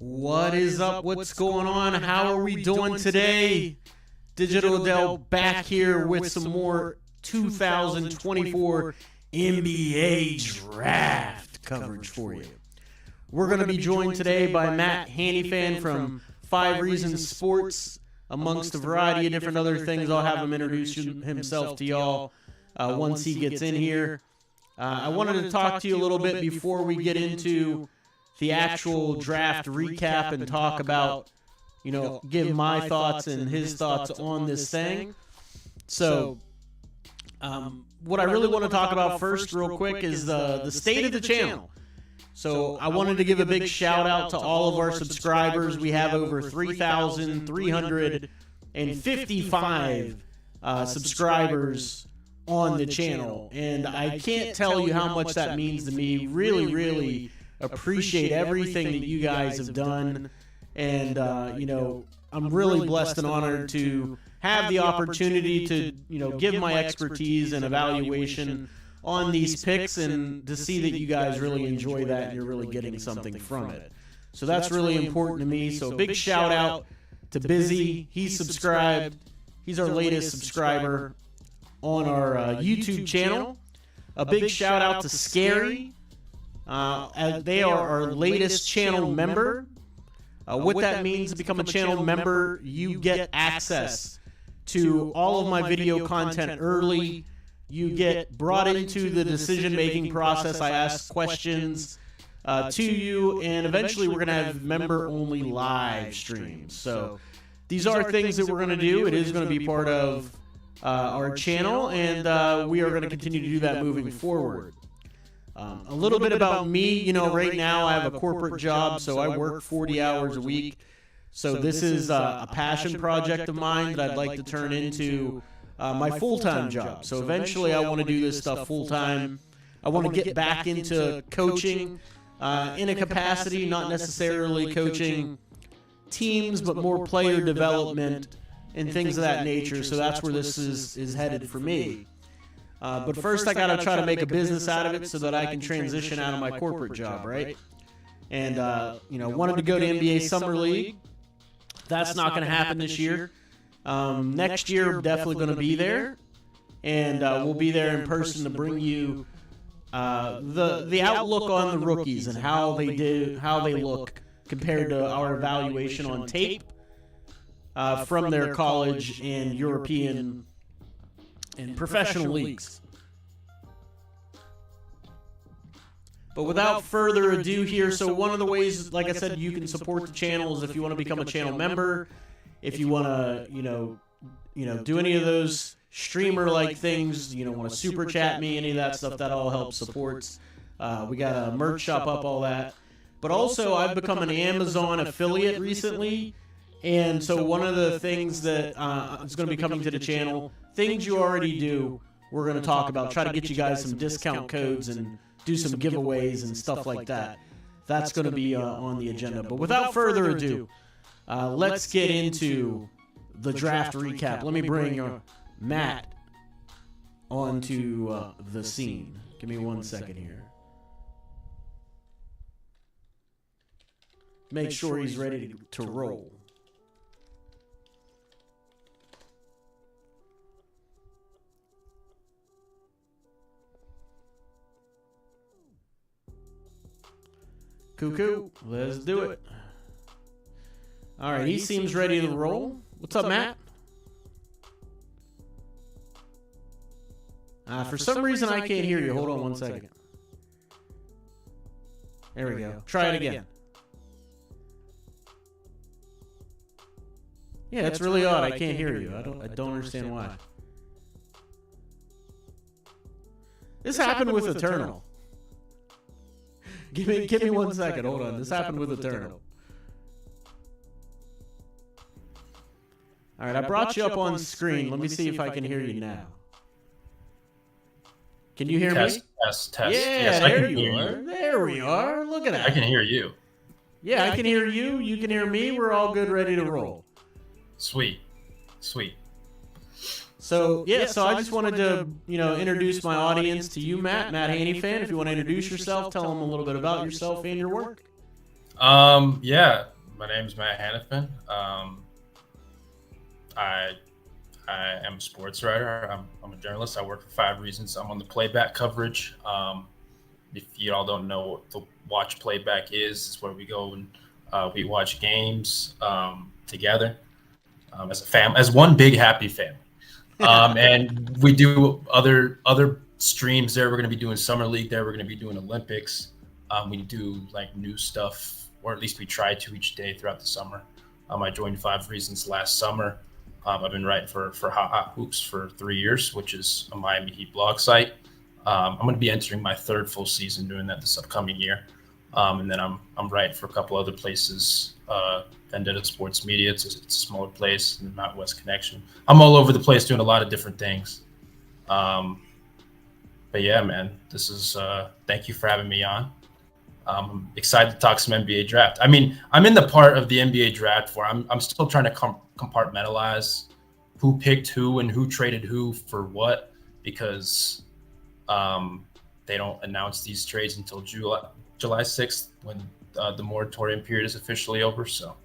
What is up? What's going on? How are we doing today? Digital Adel back here with some more 2024 NBA draft coverage for you. We're going to be joined today by Matt Hanifan from 5 Reasons Sports, amongst a variety of different other things. I'll have him introduce himself to y'all once he gets in here. I wanted to talk to you a little bit before we get into the actual draft recap and talk about, give my thoughts and his thoughts on this thing. So, what I really want to talk about first real quick is the state of the channel. So I wanted to give a big shout out to all of our subscribers. We have over 3,355 subscribers on the channel. And I can't tell you how much that means to me. Really, really appreciate everything that you guys have done. And, I'm really blessed and honored to have the opportunity to, give my expertise and evaluation on these picks and to see that you guys really enjoy that and you're really getting something from it. So that's really important to me. So big shout out to Busy. He's subscribed. He's our latest subscriber on our YouTube channel. A big shout out to Scary. They are our latest channel member. What that means to become a channel member, you get access to all of my video content early. You get brought into the decision-making process. I ask questions to you, and eventually we're going to have member-only live streams. So these are things that we're going to do. It is going to be part of our channel, and we are going to continue to do that moving forward. A little bit about me, right now I have a corporate job, so I work 40 hours a week. So this is a passion project of mine that I'd like to turn into my full-time job. So eventually I want to do this stuff full-time. I want to get back into coaching in a capacity, not necessarily coaching teams, but more player development and things of that nature. So that's where this is headed for me. But first I got to try to make a business out of it so that I can transition out of my corporate job, right? And, wanted to go to NBA Summer League. That's not going to happen this year. Next year, we're definitely going to be there, and we'll be there in person to bring you the outlook on the rookies and how they look compared to our evaluation on tape from their college and European and professional leagues. But without further ado here, so one of the ways, like I said, you can support the channel is if you want to become a channel member. If you want to, do any of those streamer-like things, want to super chat me, any of that stuff, that all helps supports. We got a merch shop up, all that. But also, I've become an Amazon affiliate recently, and so one of the things that is going to be coming to the channel, things you already do, we're going to talk about. Try to get you guys some discount codes and do some giveaways and stuff like that. That's going to be on the agenda. But without further ado, let's get into the draft recap. Let me bring Matt onto the scene. Give me 1 second here. Make sure he's ready to roll. Cuckoo, let's do it. All right, he seems ready to roll. What's up, Matt? For some reason, I can't hear you. Hold on 1 second. There we go. Try it again. Yeah, it's really odd. I can't hear you. I don't understand why. This happened with Eternal. Give me 1 second. Hold on. This happened with Eternal. All right, I brought you up on screen. Let me see if I can hear you now. Can you hear me? Test. Yeah, yes, there you are. There we are. Look at that. I can hear you. Yeah, I can hear you. You can hear me. We're all good, ready to roll. Sweet. So I just wanted to, introduce my audience to you, Matt Hanifan. If you want to introduce yourself, tell them a little bit about yourself and your work. Yeah, my name is Matt Hanifan. I I am a sports writer. I'm a journalist. I work for Five Reasons. I'm on the playback coverage. If you all don't know what the watch playback is, it's where we go and we watch games together as a as one big happy family. And we do other streams there. We're going to be doing summer league there. We're going to be doing Olympics. We do like new stuff, or at least we try to each day throughout the summer. I joined Five Reasons last summer. I've been writing for Hot Hoops for 3 years, which is a Miami Heat blog site. I'm going to be entering my third full season doing that this upcoming year, and then I'm writing for a couple other places. Vendetta Sports Media. It's a smaller place, in the Mountain West Connection. I'm all over the place doing a lot of different things. But yeah, man, this is thank you for having me on. I'm excited to talk some NBA draft. I mean, I'm in the part of the NBA draft where I'm still trying to compartmentalize who picked who and who traded who for what, because they don't announce these trades until July 6th when the moratorium period is officially over. So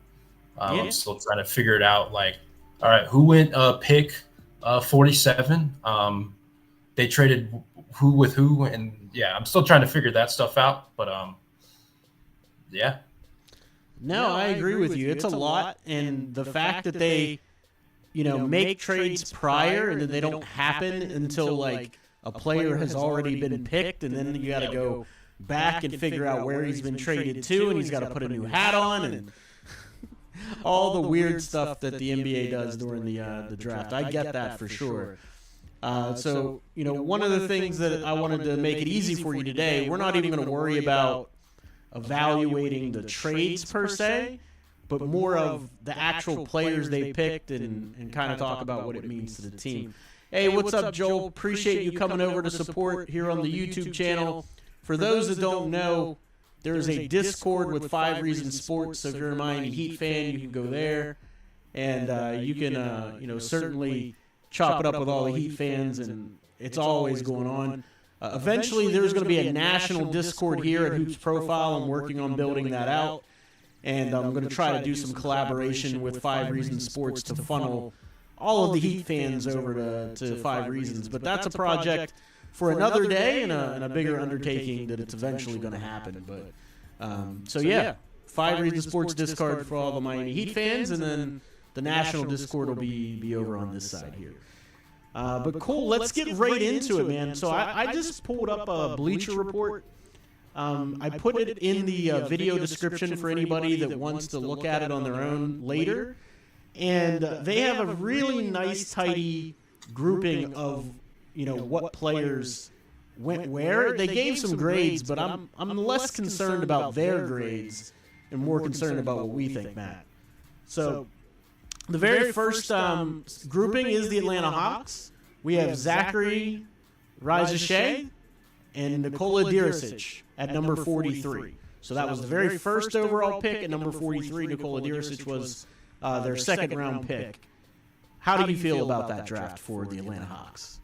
I'm still trying to figure it out. Like, all right, who went pick 47? They traded who with who, and yeah, I'm still trying to figure that stuff out. But yeah. No, I agree with you. It's a lot, and the fact that they, make trades prior and then they don't happen until like a player has already been picked, and then you got to go back and figure out where he's been traded to, and he's got to put a new hat on, and all the weird stuff that the NBA does during the draft. I get that for sure. So, one of the things that I wanted to make it easy for you today, we're not even going to worry about evaluating the trades per se, but more of the actual players they picked and kind of talk about what it means to the team. Hey, what's up, Joel? Appreciate you coming over to support here on the YouTube channel. For those that don't know, there's a Discord with Five Reasons Sports, so if you're a Miami Heat fan, you can go there, and you can, certainly chop it up with all the Heat fans, and it's always going on. Eventually, there's going to be a national Discord here at Hoops Profile. I'm working on building that out, and I'm going to try to do some collaboration with Five Reasons Sports to funnel all of the Heat fans over to Five Reasons. But that's a project for another day and a bigger undertaking that it's eventually going to happen. But so yeah, Five Reasons Sports Discord for all the Miami Heat fans, and then the national Discord will be over on this side here. But cool, let's get right into it, man. So I just pulled up a Bleacher Report. I put it in the video description for anybody that wants to look at it on their own later. And they have a really nice, tidy grouping of, what players went where. They gave some grades, but I'm less concerned about their grades and more concerned about what we think, Matt. So the very first grouping is the Atlanta Hawks. We have Zachary Rizashea and Nikola Diricic at number 43. So that was the very first overall pick at number 43. Nikola Diricic was their second-round pick. How do you feel about that draft for the Atlanta Hawks?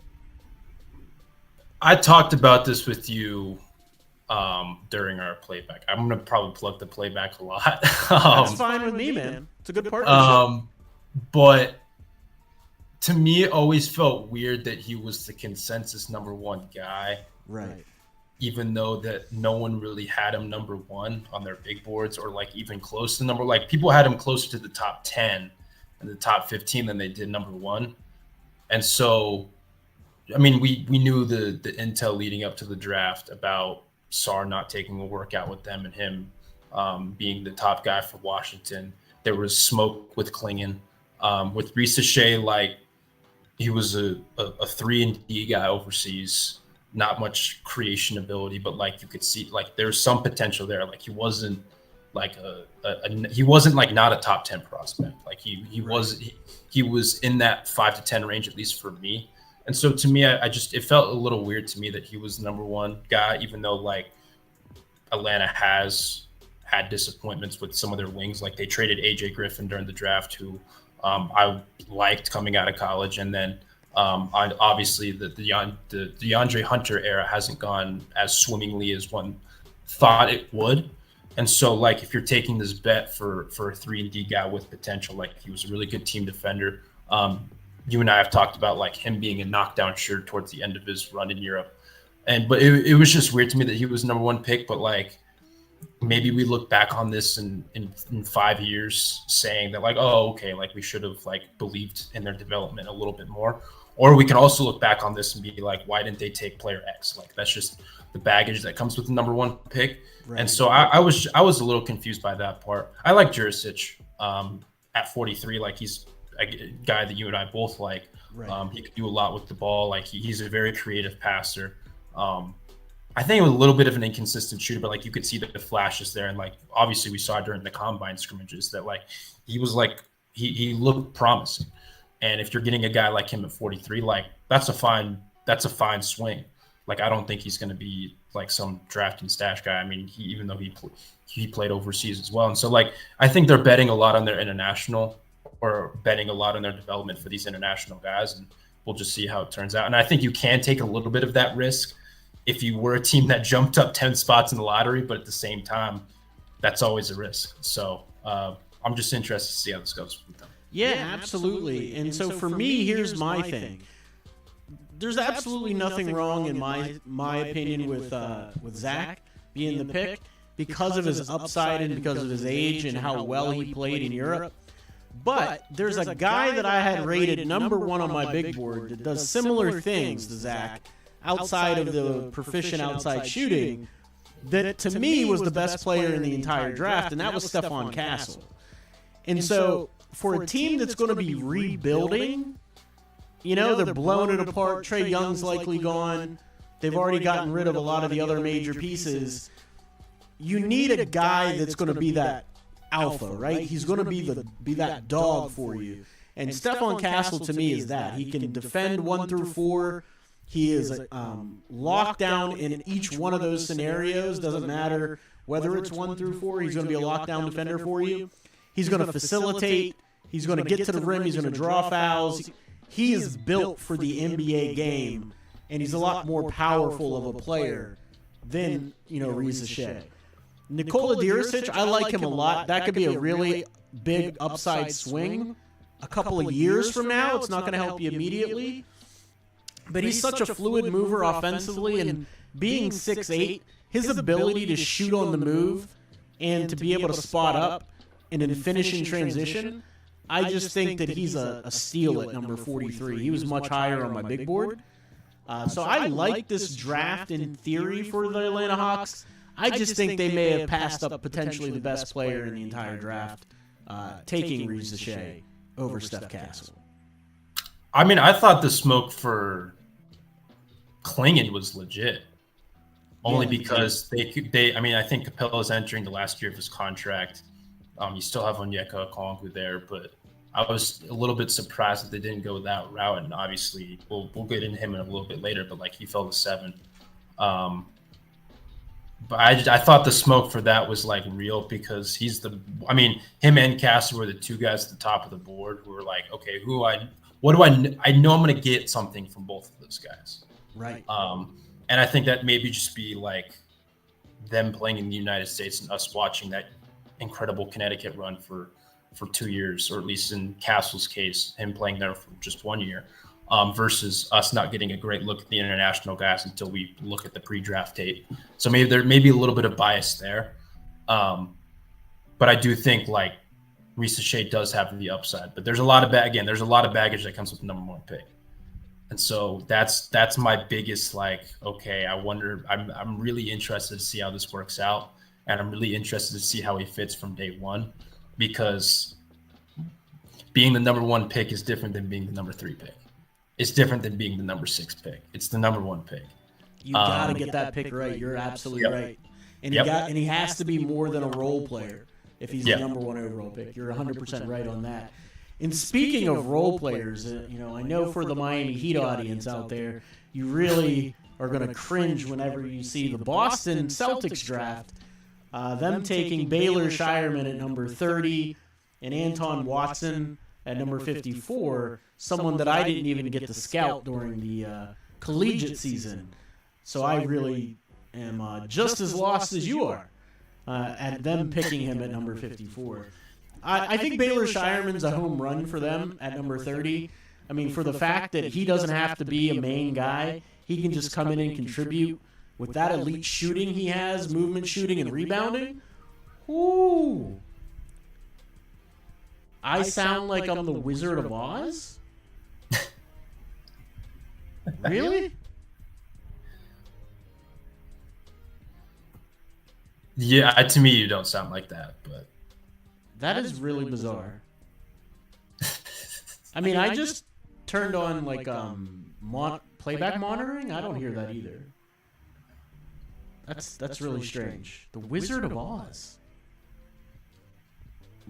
I talked about this with you during our playback. I'm going to probably plug the playback a lot. That's fine with me, man. It's a good partnership. But to me, it always felt weird that he was the consensus number one guy. Right. Even though that no one really had him number one on their big boards or like even close to number. Like people had him closer to the top 10 and the top 15 than they did number one. And so, I mean, we knew the intel leading up to the draft about Sarr not taking a workout with them and him being the top guy for Washington. There was smoke with Klingon. With Rizashea, like he was a 3-and-D guy overseas, not much creation ability, but like you could see, like there's some potential there. Like he wasn't like he wasn't like not a top 10 prospect. Like he was in that 5 to 10 range, at least for me. And so to me, it felt a little weird to me that he was the number one guy, even though like Atlanta has had disappointments with some of their wings. Like they traded AJ Griffin during the draft, who I liked coming out of college. And then obviously the DeAndre Hunter era hasn't gone as swimmingly as one thought it would. And so, like, if you're taking this bet for a 3-and-D guy with potential, like he was a really good team defender. You and I have talked about like him being a knockdown shooter towards the end of his run in Europe. But it was just weird to me that he was number 1 pick. But like, maybe we look back on this in 5 years saying that like, oh, okay, like we should have like believed in their development a little bit more. Or we can also look back on this and be like, why didn't they take player X? Like that's just the baggage that comes with the number 1 pick. Right. And so I was a little confused by that part. I like Jurisic at 43. Like he's a guy that you and I both like. Right. He can do a lot with the ball. Like he's a very creative passer. I think it was a little bit of an inconsistent shooter, but like you could see the flashes there. And like, obviously we saw during the combine scrimmages that like, he was like, he looked promising. And if you're getting a guy like him at 43, like that's a fine swing. Like, I don't think he's going to be like some draft and stash guy. I mean, even though he played overseas as well. And so like, I think they're betting a lot on their international or betting a lot on their development for these international guys. And we'll just see how it turns out. And I think you can take a little bit of that risk if you were a team that jumped up 10 spots in the lottery, but at the same time, that's always a risk. So I'm just interested to see how this goes with them. Yeah, absolutely. And so for me, here's my thing. There's absolutely nothing wrong in my opinion with Zach being the pick because of his upside and because of his age and how well he played in Europe. But there's a guy that I had rated number 1 on my big board that does similar things to Zach outside of the proficient outside shooting that to me was the best player in the entire draft, and that was Stephon Castle. And so for a team that's going to be rebuilding, you know, they're blowing it apart. Trae Young's likely gone. They've already gotten rid of a lot of the other major pieces. You need a guy that's going to be that alpha, right? He's going to be that dog for you. And Stephon Castle to me is that. He can defend 1 through 4. He is locked down in each one of those scenarios. Doesn't matter whether it's 1 through 4. He's going to be a lockdown defender for you. He's going to facilitate. He's going to get to the rim. He's going to draw fouls. He is built for the NBA game, and he's a lot more powerful of a player than, you know, Risa Shea. Nikola Jurisic, I like him a lot. That could be a really big upside swing a couple of years from now. It's not going to help you immediately. But he's such a fluid mover offensively, and being 6'8", his ability to shoot on the move and to be able to spot up and then finish in transition, I just think that he's a steal at number 43. He was much higher on my big board. So I like this draft in theory for the Atlanta Hawks. I just think they may have passed up potentially the best player in the entire draft, taking Risa Shea over Steph Castle. I mean, I thought the smoke for Klingon was legit, only because they. I mean, I think Capella's entering the last year of his contract. You still have Onyeka Okongwu there, but I was a little bit surprised that they didn't go that route. And obviously, we'll get into him in a little bit later. But like, he fell to 7. But I thought the smoke for that was like real because he's the. I mean, him and Castle were the 2 guys at the top of the board who were like, okay, what do I know I'm going to get something from both of those guys. Right. And I think that maybe just be like them playing in the United States and us watching that incredible Connecticut run for 2 years, or at least in Castle's case, him playing there for just 1 year, versus us not getting a great look at the international guys until we look at the pre-draft tape. So maybe there may be a little bit of bias there. But I do think like Risa Shea does have the upside, but there's a lot of baggage that comes with the number 1 pick. And so that's my biggest, like, okay, I wonder, I'm really interested to see how this works out. And I'm really interested to see how he fits from day 1, because being the number 1 pick is different than being the number 3 pick. It's different than being the number 6 pick. It's the number 1 pick. You got to get that pick right. You're absolutely right. And he has to be more than a role player if he's the number 1 overall pick. You're 100% right on that. And speaking of role players, you know, I know for the Miami Heat audience out there, you really are going to cringe whenever you see the Boston Celtics draft, them taking Baylor Shireman at number 30 and Anton Watson at number 54, someone that I didn't even get to scout during the collegiate season. So I really am just as lost as you are. at them picking him at number 54. I think Baylor Shireman's a home run for them at number 30. I mean, for the fact that he doesn't have to be a main guy, he can just come in and contribute with that elite shooting he has, movement shooting and rebounding. Ooh. I sound like I'm the Wizard of Oz? Really? Yeah, to me, you don't sound like that, but that is really bizarre. I mean, I just turned on like playback monitoring. I don't hear that either. That's really strange. The Wizard of Oz.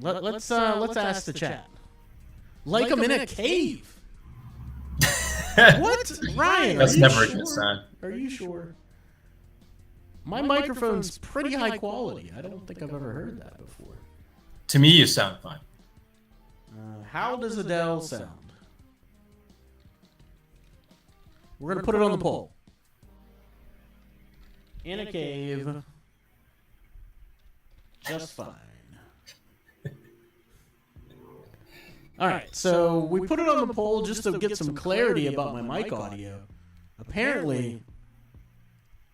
Let's ask the chat. Like I'm in a cave. What, Ryan? That's never a good sign. Are you sure? My microphone's pretty high quality. I don't think I've ever heard that before. To me, you sound fine. How does Adel sound? We're going to put it on the poll. In a cave. Just fine. All right, so we put it on the poll just to get some clarity about my mic audio. Apparently,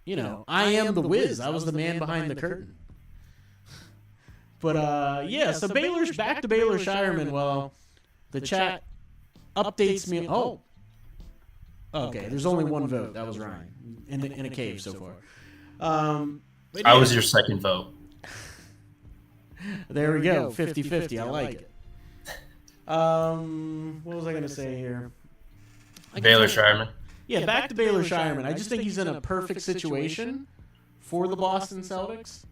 you know, I am the Wiz. I was the man behind the curtain. But, yeah, so Baylor's back to Baylor Shireman. Well, the chat updates me. Oh. Okay, there's only one vote. That was Ryan in a cave so far. I was your second vote. There we go, 50-50. I like it. What was I going to say here? Baylor Shireman. Yeah, back to Baylor Shireman. I just think he's in a perfect situation for the Boston Celtics.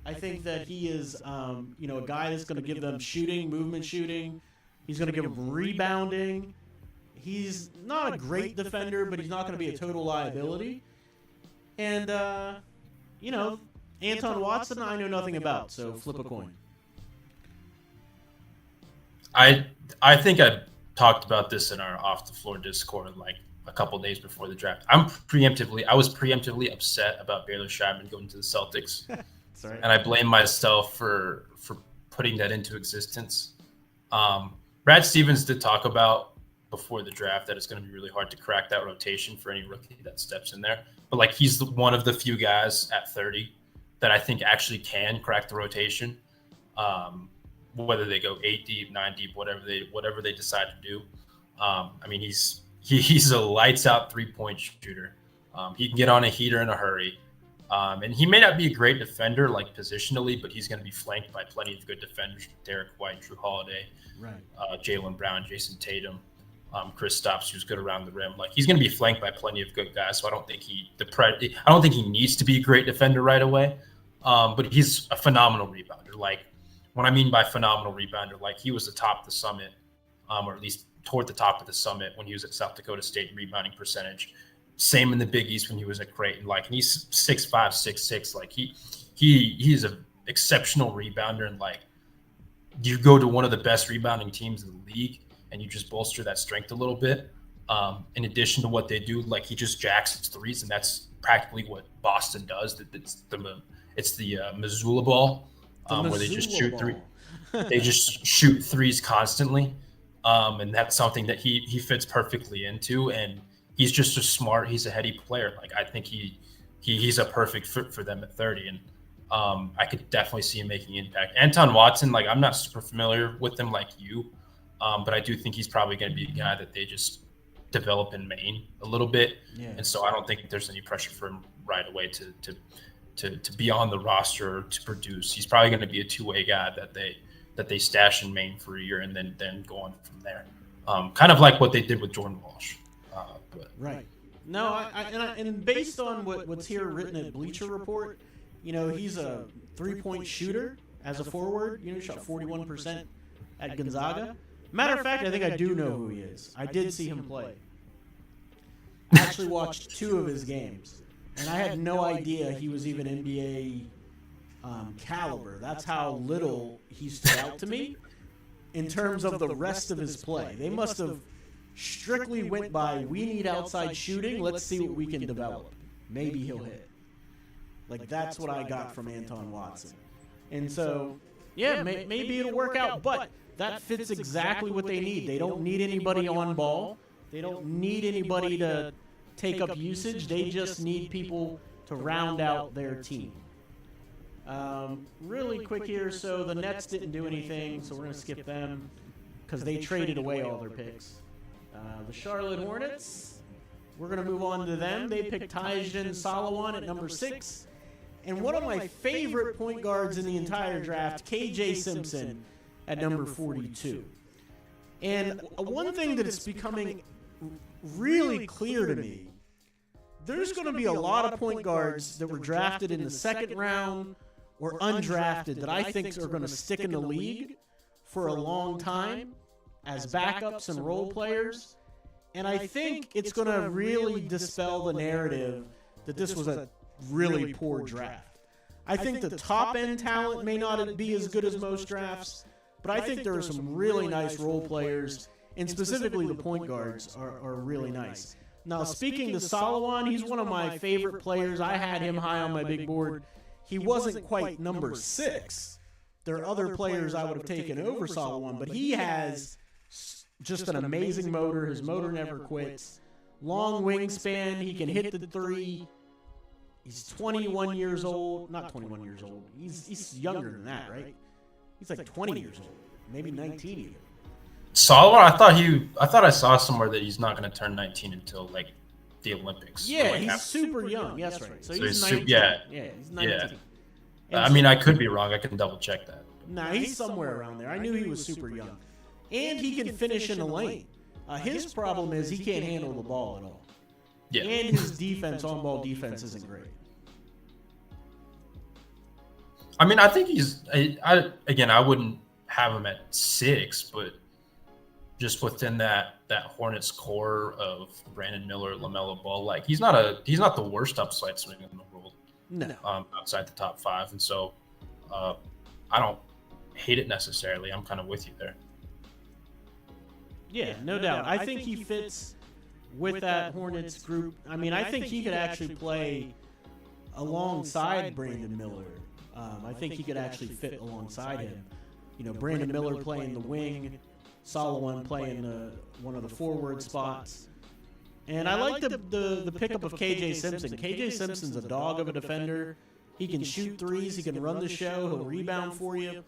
I think that he is, you know, a guy that's going to give them shooting, movement shooting. He's going to give them rebounding. He's not a great defender, but he's not going to be a total liability. And, you know, Anton Watson, I know nothing about, so flip a coin. I think I talked about this in our off the floor Discord like a couple days before the draft. I was preemptively upset about Baylor Shireman going to the Celtics. Sorry. And I blame myself for putting that into existence. Brad Stevens did talk about before the draft that it's going to be really hard to crack that rotation for any rookie that steps in there. But like he's one of the few guys at 30 that I think actually can crack the rotation. Whether they go 8 deep, 9 deep, whatever they decide to do. I mean, he's a lights out 3-point shooter. He can get on a heater in a hurry. And he may not be a great defender like positionally, but he's going to be flanked by plenty of good defenders: Derek White, Drew Holiday, right. Jaylen Brown, Jason Tatum, Chris Stopps, who's good around the rim. Like he's going to be flanked by plenty of good guys. So I don't think he needs to be a great defender right away. But he's a phenomenal rebounder. Like what I mean by phenomenal rebounder, like he was atop the Summit, or at least toward the top of the Summit when he was at South Dakota State rebounding percentage. Same in the Big East when he was at Creighton. Like, and he's 6'5", 6'6". Like he's an exceptional rebounder. And like, you go to one of the best rebounding teams in the league, and you just bolster that strength a little bit. In addition to what they do, like he just jacks his threes, and that's practically what Boston does. It's the Missoula ball, where they just shoot three. They just shoot threes constantly, and that's something that he fits perfectly into. And he's just he's a heady player. Like I think he's a perfect fit for them at 30, and I could definitely see him making impact. Anton Watson, like I'm not super familiar with him like you, but I do think he's probably going to be a guy that they just develop in Maine a little bit, and so I don't think there's any pressure for him right away to be on the roster or to produce. He's probably going to be a two-way guy that they stash in Maine for a year and then go on from there. Kind of like what they did with Jordan Walsh. Right. No, and based on what's here written at Bleacher Report, you know, he's a 3-point shooter as a forward. You know, he shot 41% at Gonzaga. Matter of fact, I think I do know who he is. I did see him play. I actually watched 2 of his games, and I had no idea he was even NBA caliber. That's how little he stood out to me in terms of the rest of his play. They must have strictly went by, we need outside shooting, let's see what we can develop. Maybe he'll hit. Like, that's what I got from Anton Watson. And so, yeah, maybe it'll work out, but that fits exactly what they need. They don't need anybody on ball. They don't need anybody to take up usage. They just need people to round out their team. Really quick here, so the Nets didn't do anything, so we're going to skip them because they traded away all their picks. The Charlotte Hornets, we're going to move on to them. They picked Tyson Salawan at number 6. And one of my favorite point guards in the entire draft, KJ Simpson, at number 42. And one thing that is becoming really clear to me, there's going to be a lot of point guards that were drafted in the second round or undrafted that I think are going to stick in the league for a long time as backups and role players. And I think it's going to really dispel the narrative that this was a really poor draft. I think the top-end talent may not be as good as most drafts, but I think there are some really nice role players, and specifically the point guards are really nice. Now, speaking to Salawan, he's one of my favorite players. I had him high on my big board. He wasn't quite number 6. There are other players I would have taken over Salawan, but he has just an amazing motor. His motor never quits. Long wingspan. He can hit the 3. He's 21 years old. Not 21 years old. He's younger than that, right? He's like 20 years old. Maybe 19 even. Salawan, I thought I saw somewhere that he's not going to turn 19 until like the Olympics. Yeah, like he's super young. That's right. So he's 19. Yeah, he's 19. Yeah. I mean, I could be wrong. I can double check that. Nah, he's somewhere around there. I knew he was super young. And he can finish in the lane. His problem is he can't handle the ball at all. Yeah. And his defense, on-ball defense, isn't great. I mean, I think I wouldn't have him at 6, but just within that Hornets core of Brandon Miller, LaMelo Ball, like he's not the worst upside swing in the world. No. Outside the top 5, and so I don't hate it necessarily. I'm kind of with you there. Yeah, no doubt. I think he fits with that Hornets group. I mean, I think he could actually play alongside Brandon Miller. I think he could actually fit alongside him. You know, Brandon Miller playing the wing, Salawan playing one of the forward spots. And I like the pickup of KJ Simpson. KJ Simpson's a dog of a defender. He can shoot threes. He can run the show. He'll rebound for you.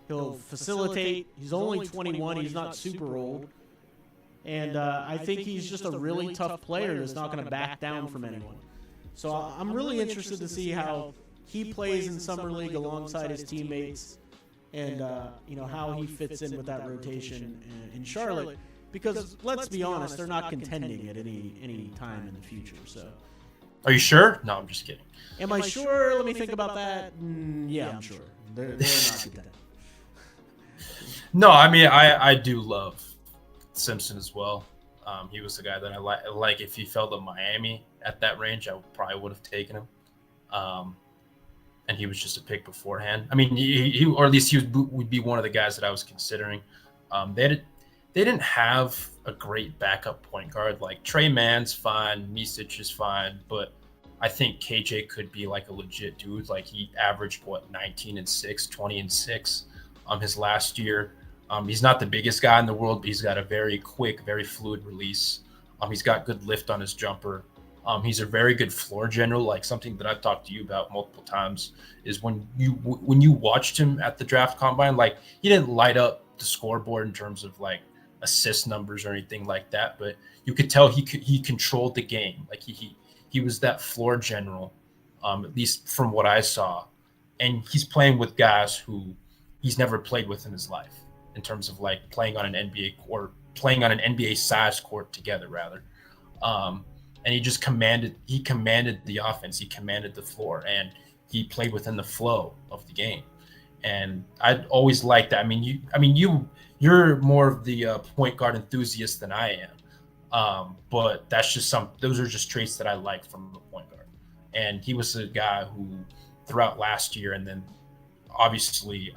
He'll facilitate. He's only 21. He's not super old. And I think he's just a really tough player that's not going to back down from anyone. So I'm really interested to see how he plays in Summer League alongside his teammates and how he fits in with that rotation in Charlotte. Because let's be honest, they're not contending at any time in the future. So, are you sure? No, I'm just kidding. Am I sure? Let me think about that. Yeah, I'm sure. They're not contending. No, I mean I do love Simpson as well. He was the guy that I like. If he fell to Miami at that range, I probably would have taken him. And he was just a pick beforehand. I mean, he or at least he would be one of the guys that I was considering. They didn't have a great backup point guard. Like Trey Mann's fine, Micic is fine, but I think KJ could be like a legit dude. Like he averaged 19 and 6, 20 and 6 his last year. He's not the biggest guy in the world, but he's got a very quick, very fluid release. He's got good lift on his jumper. He's a very good floor general. Like something that I've talked to you about multiple times is when you watched him at the draft combine, like he didn't light up the scoreboard in terms of like assist numbers or anything like that, but you could tell he controlled the game. Like he was that floor general, at least from what I saw. And he's playing with guys who he's never played with in his life in terms of like playing on an NBA court, playing on an NBA size court together rather. And he just commanded the offense. He commanded the floor and he played within the flow of the game. And I always liked that. You're more of the point guard enthusiast than I am. But that's just those are just traits that I like from the point guard. And he was a guy who throughout last year and then obviously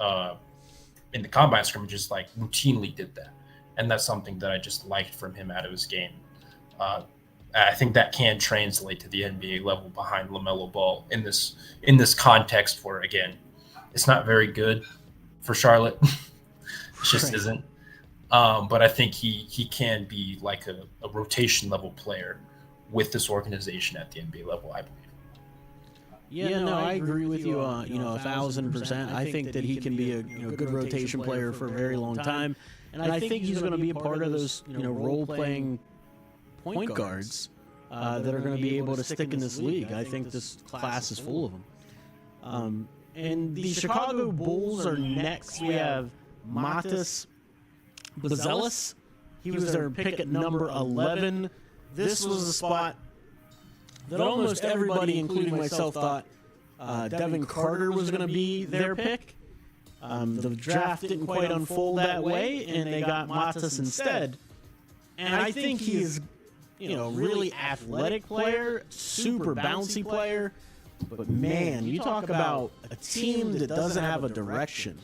in the combine scrimmages, like routinely did that. And that's something that I just liked from him out of his game. I think that can translate to the NBA level behind LaMelo Ball in this context where, again, It's not very good for Charlotte. It just Right. isn't. But I think he can be like a rotation level player with this organization at the NBA level, I believe. Yeah, no, I agree with you. 1,000%. I think that he can be a good rotation player for a very long time, and I think he's going to be a part of those role playing point guards that are going to be able to stick in this league. I think this class is full of them. And the Chicago Bulls are next. We have Matas Buzelis. He was their pick at number 11. This was the spot that almost everybody, including myself, thought Devin Carter was going to be their pick. The draft didn't quite unfold that way, and they got Matas instead. And I think he is, really athletic player, super bouncy player. But man, you talk about a team that doesn't have a direction.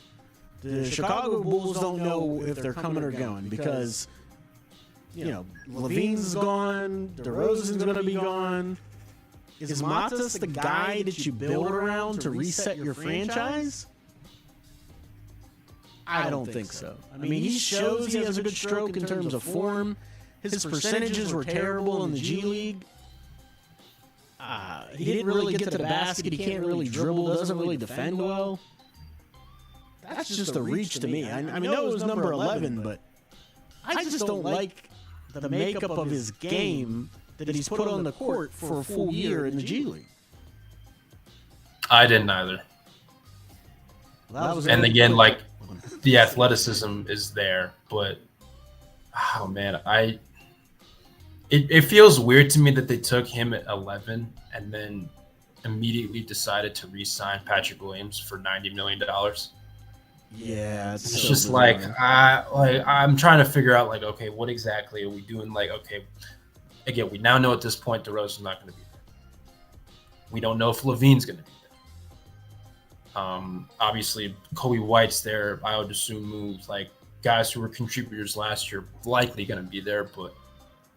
The Chicago Bulls don't know if they're coming or going because, Levine's gone, DeRozan's going to be gone. Is Matas the guy that you build around to reset your franchise? I don't think so. I mean, he shows he has a good stroke in terms of form. His percentages were terrible in the G League. He didn't really get to the basket. He can't really dribble. Doesn't really defend well. That's just a reach to me. I know it was number 11, but I just don't like the makeup of his game that he's put on the court for a full year in the G League. I didn't either. And again, like the athleticism is there, but oh man, it feels weird to me that they took him at 11 and then immediately decided to re-sign Patrick Williams for $90 million. Yeah, it's so just bizarre. I'm trying to figure out like, okay, what exactly are we doing? Like, okay, again, we now know at this point DeRozan's not going to be there. We don't know if Levine's going to be there. Obviously, Kobe White's there. I would assume moves like guys who were contributors last year likely going to be there, but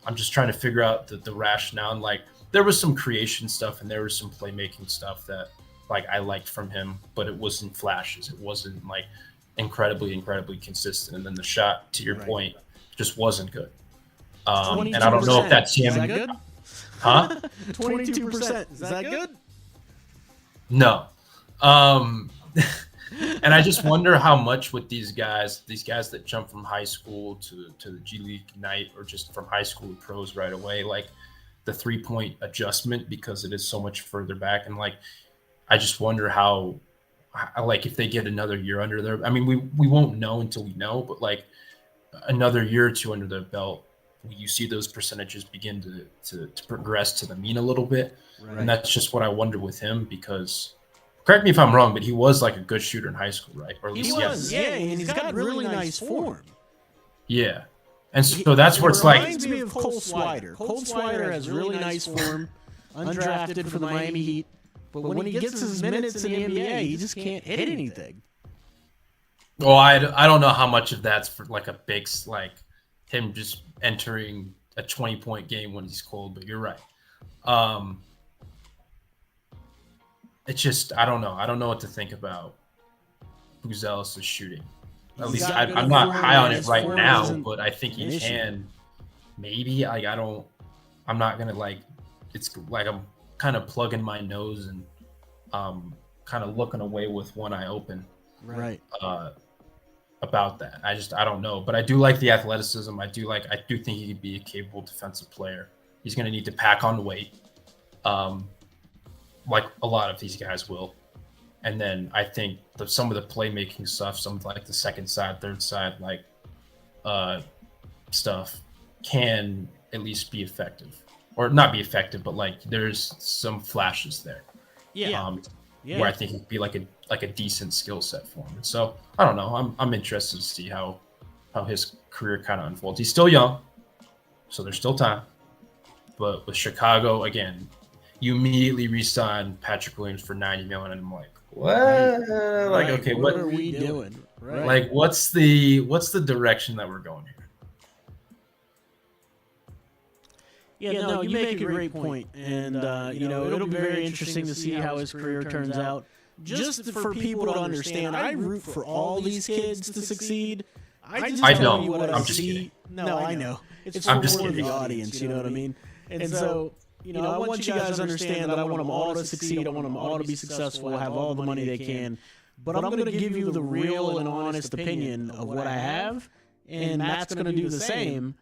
I'm just trying to figure out the rationale. And like, there was some creation stuff and there was some playmaking stuff that like I liked from him, but it wasn't flashes. It wasn't like incredibly consistent. And then the shot, to your point, just wasn't good. And I don't know if that's him. Is that good? Huh? 22%. Is that good? No. And I just wonder how much with these guys that jump from high school to the G League Ignite or just from high school to pros right away, like the 3-point adjustment because it is so much further back. And like, I just wonder how like if they get another year under their, I mean, we won't know until we know, but like another year or two under their belt, you see those percentages begin to progress to the mean a little bit. Right. And that's just what I wonder with him because correct me if I'm wrong, but he was like a good shooter in high school, right? Or at least he was, yeah, and he's got really nice form. Yeah. And so that's where it's like. It reminds me of Cole Swider. Cole Swider has really nice form, undrafted for the Miami Heat. But when he gets his minutes in the NBA, he just can't hit anything. Well, I don't know how much of that's for like a big, like him just entering a 20-point game when he's cold, but you're right. It's just, I don't know. I don't know what to think about Buzelis' shooting. At least I'm not high on it right now, but I think he can. Maybe. Like, I'm not going to like, it's like I'm kind of plugging my nose and kind of looking away with one eye open. Right. About that. I don't know. But I do like the athleticism. I do think he could be a capable defensive player. He's going to need to pack on weight. Like a lot of these guys will. And then I think some of the playmaking stuff, some of like the second side, third side, like stuff can at least be effective. Or not be effective, but like there's some flashes there. Yeah. Where I think it'd be like a decent skill set for him. And so I don't know. I'm interested to see how his career kind of unfolds. He's still young, so there's still time. But with Chicago, again, you immediately re-sign Patrick Williams for $90 million, and I'm like, what? Right. Like, okay, what are we doing? Right. Like, what's the direction that we're going here? Yeah, no, you make a great point. And, it'll be very interesting to see how his career turns out. just for people to understand, I root for all these kids to succeed. I just I tell don't. you what I'm I just see. kidding. No, I know. It's I'm for just the kidding. audience, you know what I mean? And so, I want you guys to understand that I want them all to succeed. I want them all to be successful, have all the money they can. But I'm going to give you the real and honest opinion of what I have, and Matt's going to do the same,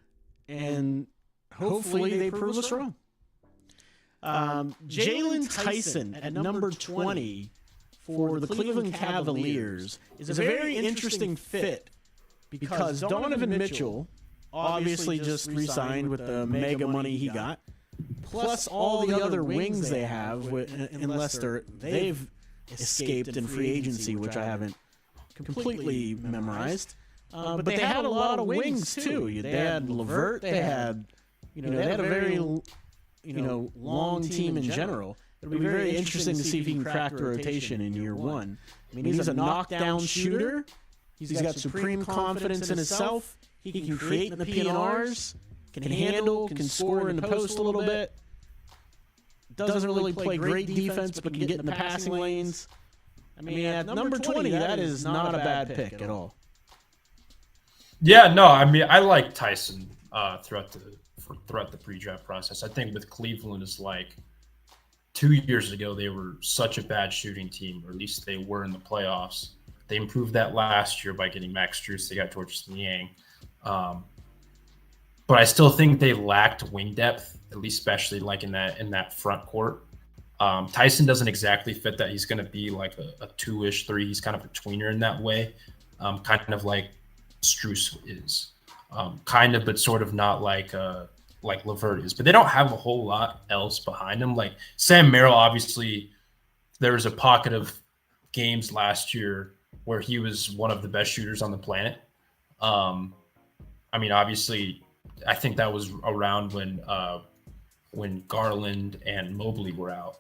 and hopefully they prove us wrong. Jalen Tyson at number 20 for the Cleveland Cavaliers is a very interesting fit because Donovan Mitchell obviously just re-signed with the mega money he got, plus all the other wings they have, unless they've escaped in free agency, which I haven't completely memorized. But they had a lot of wings too. They had LeVert. They had, they had a very, long team in general. It'll be very interesting to see if he can crack the rotation in year one. I mean, he's a knockdown shooter. He's got supreme confidence in himself. He can create in the PNRs, can handle, can score in the post a little bit. Doesn't really play great defense, but can get in the passing lanes. I mean, at number 20, that is not a bad pick at all. Yeah, no, I mean, I like Tyson throughout the pre-draft process. I think with Cleveland is like 2 years ago, they were such a bad shooting team, or at least they were in the playoffs. They improved that last year by getting Max Strus. They got Georges Niang. But I still think they lacked wing depth, at least especially like in that front court. Tyson doesn't exactly fit that. He's going to be like a 2-ish, 3. He's kind of a tweener in that way, kind of like Strus is, kind of, but sort of not like LeVert is. But they don't have a whole lot else behind them. Like Sam Merrill, obviously, there was a pocket of games last year where he was one of the best shooters on the planet. I mean, obviously, I think that was around when Garland and Mobley were out,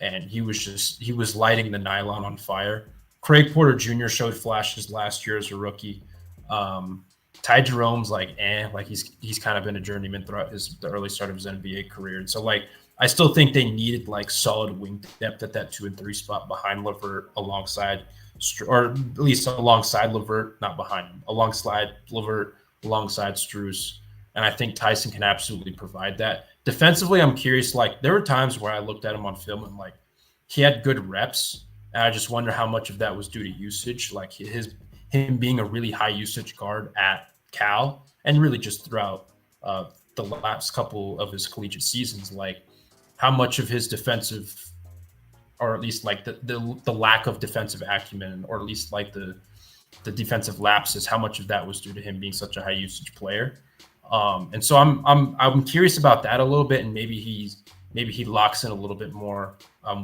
and he was lighting the nylon on fire. Craig Porter Jr. showed flashes last year as a rookie. Ty Jerome's like he's kind of been a journeyman throughout the early start of his NBA career, and so like I still think they needed like solid wing depth at that 2 and 3 spot behind LeVert, alongside, or at least alongside LeVert, not behind him, alongside LeVert, alongside Strus. And I think Tyson can absolutely provide that. Defensively, I'm curious. Like there were times where I looked at him on film and like he had good reps, and I just wonder how much of that was due to usage, like him being a really high usage guard at Cal, and really just throughout the last couple of his collegiate seasons. Like how much of his defensive, or at least like the lack of defensive acumen, or at least like the defensive lapses, how much of that was due to him being such a high usage player. And so I'm curious about that a little bit, and maybe he locks in a little bit more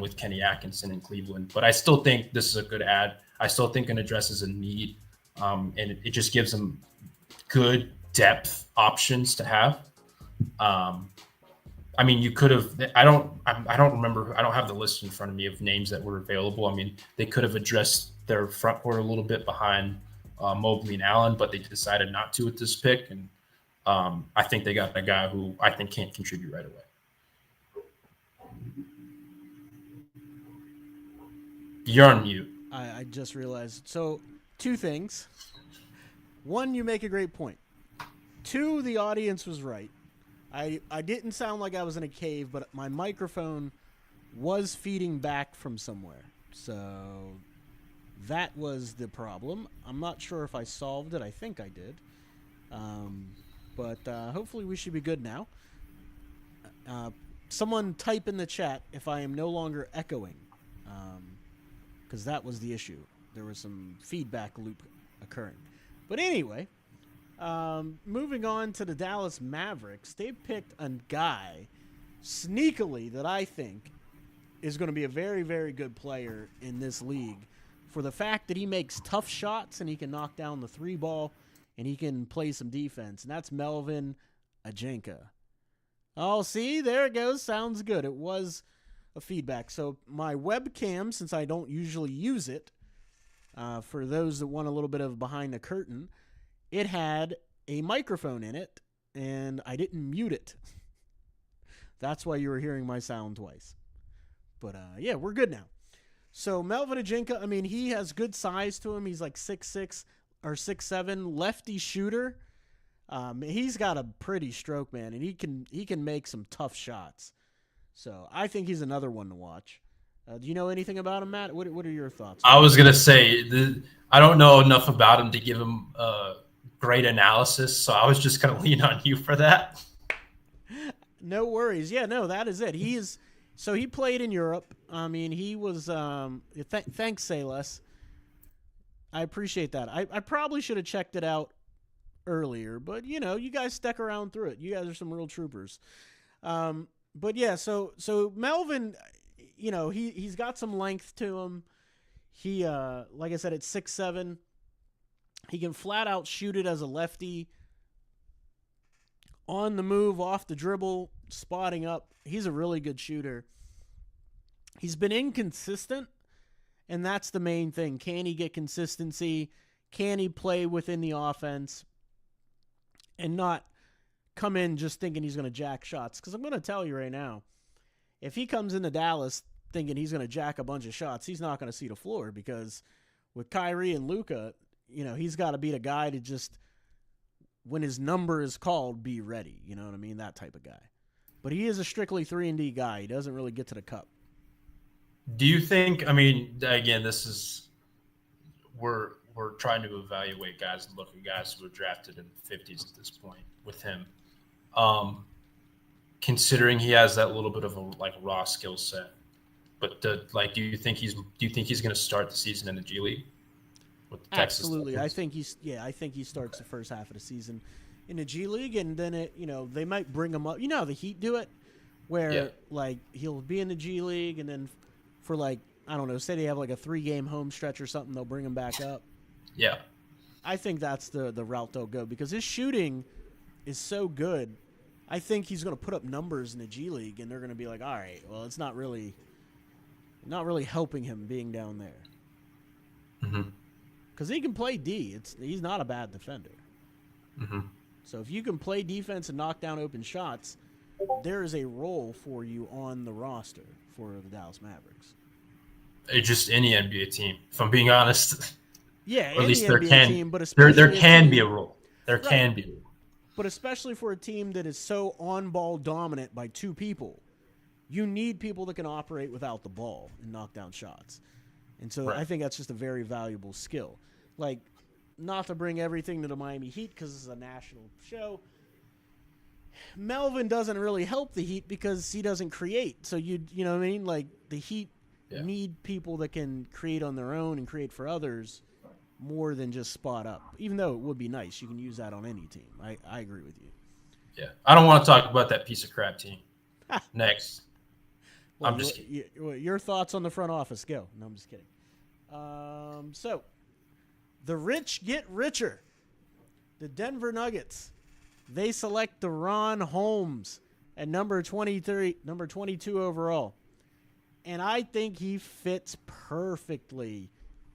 with Kenny Atkinson in Cleveland. But I still think this is a good ad. I still think it addresses a need, and it just gives them good depth options to have. I mean, you could have. I don't remember. I don't have the list in front of me of names that were available. I mean, they could have addressed their front court a little bit behind Mobley and Allen, but they decided not to with this pick. And I think they got a guy who I think can't contribute right away. You're on mute. I just realized. So, 2 things. 1, you make a great point. 2, the audience was right. I didn't sound like I was in a cave, but my microphone was feeding back from somewhere. So that was the problem. I'm not sure if I solved it. I think I did. But hopefully we should be good now. Someone type in the chat if I am no longer echoing, because that was the issue. There was some feedback loop occurring. But anyway, moving on to the Dallas Mavericks, they picked a guy sneakily that I think is going to be a very, very good player in this league for the fact that he makes tough shots and he can knock down the 3 ball and he can play some defense, and that's Melvin Ajenka. Oh, see, there it goes. Sounds good. It was a feedback. So my webcam, since I don't usually use it, for those that want a little bit of behind the curtain, it had a microphone in it, and I didn't mute it. That's why you were hearing my sound twice. But, yeah, we're good now. So Melvin Ajinka, I mean, he has good size to him. He's like 6'6" or 6'7", lefty shooter. He's got a pretty stroke, man, and he can make some tough shots. So I think he's another one to watch. Do you know anything about him, Matt? What are your thoughts? I was gonna say I don't know enough about him to give him great analysis, so I was just gonna lean on you for that. No worries. Yeah, no, that is it. So he played in Europe. I mean, he was. Thanks, Sayles. I appreciate that. I probably should have checked it out earlier, but you guys stuck around through it. You guys are some real troopers. But yeah, so Melvin, he's got some length to him. He, like I said, at 6'7", he can flat out shoot it as a lefty. On the move, off the dribble, spotting up. He's a really good shooter. He's been inconsistent, and that's the main thing. Can he get consistency? Can he play within the offense and not come in just thinking he's going to jack shots? Because I'm going to tell you right now, if he comes into Dallas thinking he's going to jack a bunch of shots, he's not going to see the floor, because with Kyrie and Luka, he's got to be the guy to just, when his number is called, be ready. You know what I mean? That type of guy. But he is a strictly 3-and-D guy. He doesn't really get to the cup. Do you think, I mean, again, we're trying to evaluate guys and look at guys who are drafted in the 50s at this point with him. Considering he has that little bit of a raw skill set, but do you think he's going to start the season in the G League? With the Absolutely. I think he starts the first half of the season in the G League, and then they might bring him up. You know how the Heat do it, where he'll be in the G League, and then for I don't know, say they have a 3-game home stretch or something, they'll bring him back up. Yeah. I think that's the route they'll go, because his shooting is so good. I think he's going to put up numbers in the G League, and they're going to be like, all right, well, it's not really helping him being down there. Mm-hmm. Because he can play D. He's not a bad defender. Mm-hmm. So if you can play defense and knock down open shots, there is a role for you on the roster for the Dallas Mavericks. It's just any NBA team, if I'm being honest. Yeah, or at least NBA there can team, but there can be a role. There can be a role. But especially for a team that is so on-ball dominant by two people, you need people that can operate without the ball and knock down shots. And so I think that's just a very valuable skill. Not to bring everything to the Miami Heat because this is a national show, Melvin doesn't really help the Heat because he doesn't create. So you know what I mean? The Heat need people that can create on their own and create for others more than just spot up. Even though it would be nice, you can use that on any team. I agree with you. Yeah, I don't want to talk about that piece of crap team. Next. Well, I'm just kidding. Your thoughts on the front office? Go. No, I'm just kidding. So, the rich get richer. The Denver Nuggets, they select DeRon Holmes at number 22 overall. And I think he fits perfectly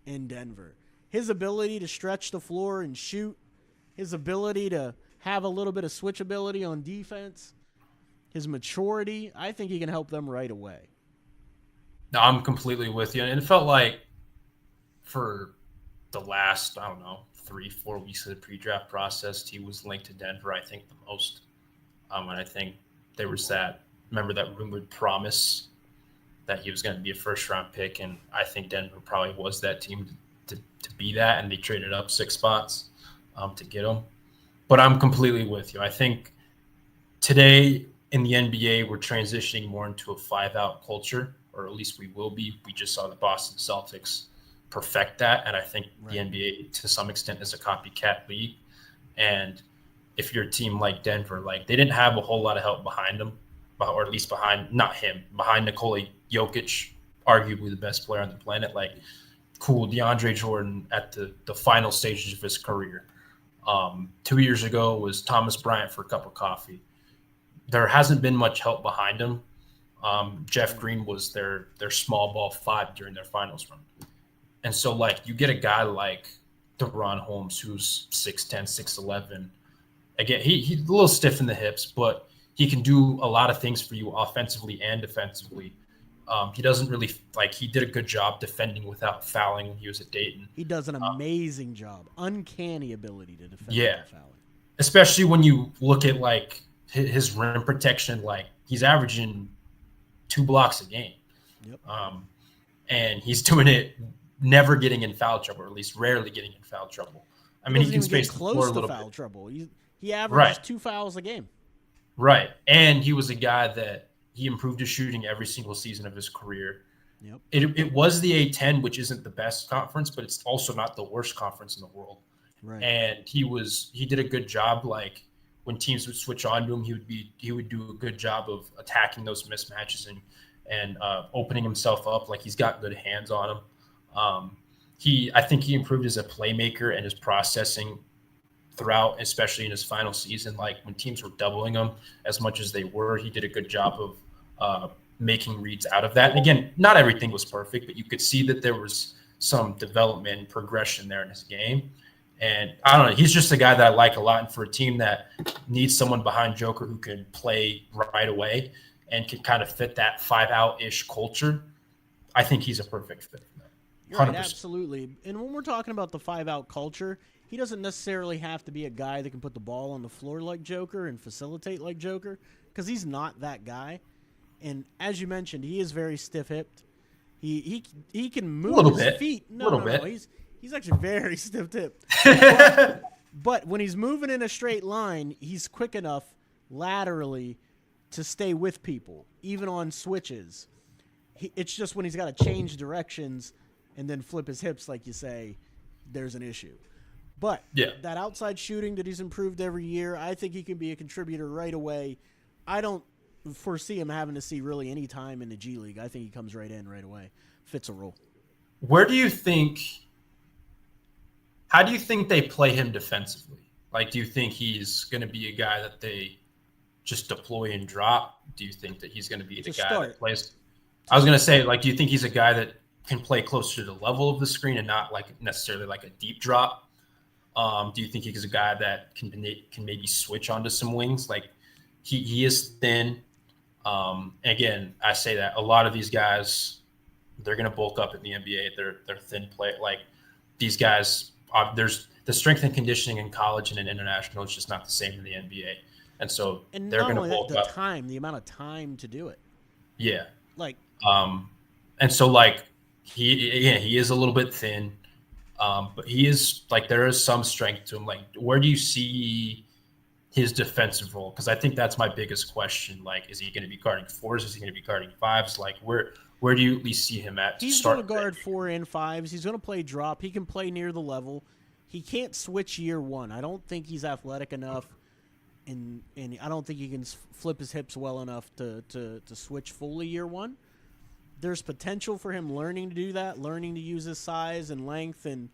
in Denver. His ability to stretch the floor and shoot, his ability to have a little bit of switchability on defense, his maturity, I think he can help them right away. No, I'm completely with you. And it felt like for the last, 3-4 weeks of the pre-draft process, he was linked to Denver, I think, the most. And I think there was remember that rumored promise that he was going to be a first-round pick, and I think Denver probably was that team to be that, and they traded up 6 spots to get him. But I'm completely with you. I think today in the NBA, we're transitioning more into a 5-out culture, or at least we will be. We just saw the Boston Celtics perfect that, and I think the NBA, to some extent, is a copycat league. And if you're a team like Denver, they didn't have a whole lot of help behind them, or at least behind Nikola Jokic, arguably the best player on the planet. DeAndre Jordan at the final stages of his career. 2 years ago was Thomas Bryant for a cup of coffee. There hasn't been much help behind him. Jeff Green was their small ball 5 during their finals run. And so, you get a guy like DeRon Holmes, who's 6'10", 6'11". Again, he's a little stiff in the hips, but he can do a lot of things for you offensively and defensively. He doesn't really he did a good job defending without fouling when he was at Dayton. He does an amazing job. Uncanny ability to defend Yeah, without fouling. especially when you look at like his rim protection, like he's averaging 2 blocks a game. Yep. And he's doing it never getting in foul trouble, or at least rarely getting in foul trouble. I mean, he can space the floor a little bit. Trouble. He averages Right. 2 fouls a game. Right. And he was a guy that he improved his shooting every single season of his career. Yep. It was the A10, which isn't the best conference, but it's also not the worst conference in the world. Right. And he did a good job. Like when teams would switch on to him, he would do a good job of attacking those mismatches and opening himself up. Like he's got good hands on him. I think he improved as a playmaker and his processing throughout, especially in his final season. Like when teams were doubling him as much as they were, he did a good job of making reads out of that. And again, not everything was perfect, but you could see that there was some development and progression there in his game. And I don't know, he's just a guy that I like a lot. And for a team that needs someone behind Joker who can play right away and can kind of fit that 5-out-ish culture, I think he's a perfect fit for that. You're right, absolutely. And when we're talking about the 5-out culture, he doesn't necessarily have to be a guy that can put the ball on the floor like Joker and facilitate like Joker, because he's not that guy. And as you mentioned, he is very stiff-hipped. He can move his feet. No. He's actually very stiff-hipped. But when he's moving in a straight line, he's quick enough laterally to stay with people, even on switches. It's just when he's got to change directions and then flip his hips, like you say, there's an issue. But that outside shooting that he's improved every year, I think he can be a contributor right away. I don't foresee him having to see really any time in the G League. I think he comes right in right away, fits a role. How do you think they play him defensively? Like, do you think he's going to be a guy that they just deploy and drop? Do you think that he's going to be the guy that plays? I was going to say, like, do you think he's a guy that can play closer to the level of the screen and not like necessarily like a deep drop? Do you think he's a guy that can maybe switch onto some wings? Like he is thin. And again, I say that a lot of these guys, they're going to bulk up in the NBA. They're thin play. Like these guys, there's the strength and conditioning in college and in international is just not the same in the NBA. And so they're going to bulk up. The amount of time to do it. Yeah. Like, and so like he is a little bit thin. But he is like, there is some strength to him. Like, where do you see his defensive role? Because I think that's my biggest question. Like, is he going to be guarding 4s? Is he going to be guarding 5s? Like, where do you at least see him at? He's going to guard 4 and 5s. He's going to play drop. He can play near the level. He can't switch year one. I don't think he's athletic enough, and I don't think he can flip his hips well enough to switch fully year one. There's potential for him learning to do that, learning to use his size and length and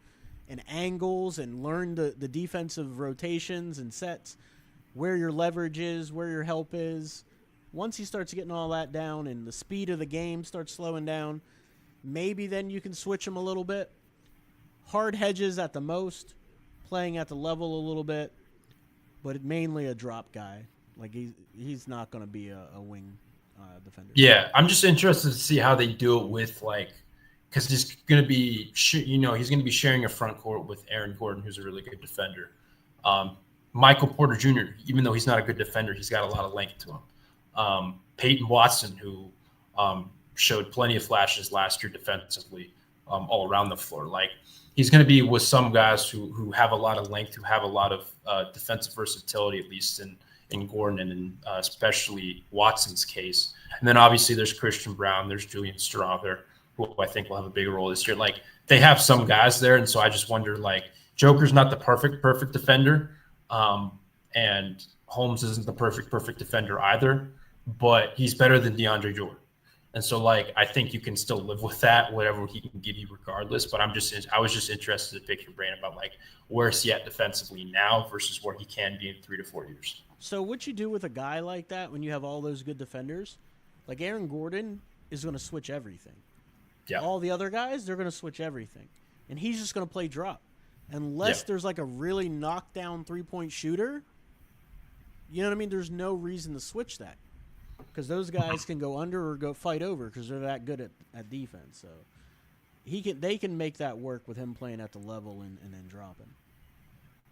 angles and learn the defensive rotations and sets, where your leverage is, where your help is. Once he starts getting all that down and the speed of the game starts slowing down, maybe then you can switch him a little bit. Hard hedges at the most, playing at the level a little bit, but mainly a drop guy. Like he's not going to be a wing defender. Yeah, I'm just interested to see how they do it with because he's going to be, he's going to be sharing a front court with Aaron Gordon, who's a really good defender. Michael Porter Jr., even though he's not a good defender, he's got a lot of length to him. Peyton Watson, who showed plenty of flashes last year defensively all around the floor. Like he's going to be with some guys who have a lot of length, who have a lot of defensive versatility, at least in Gordon and in especially Watson's case. And then obviously there's Christian Brown, there's Julian Strother, who I think will have a bigger role this year. Like they have some guys there. And so I just wonder, like, Joker's not the perfect defender. And Holmes isn't the perfect defender either, but he's better than DeAndre Jordan. And so, like, I think you can still live with that, whatever he can give you regardless. But I was just interested to pick your brain about, like, where's he at defensively now versus where he can be in 3 to 4 years. So what you do with a guy like that when you have all those good defenders, like Aaron Gordon is going to switch everything. Yeah. All the other guys, they're going to switch everything. And he's just going to play drop. Unless there's like a really knockdown 3-point shooter, you know what I mean? There's no reason to switch that. because those guys can go under or go fight over because they're that good at defense. So they can make that work with him playing at the level and then dropping.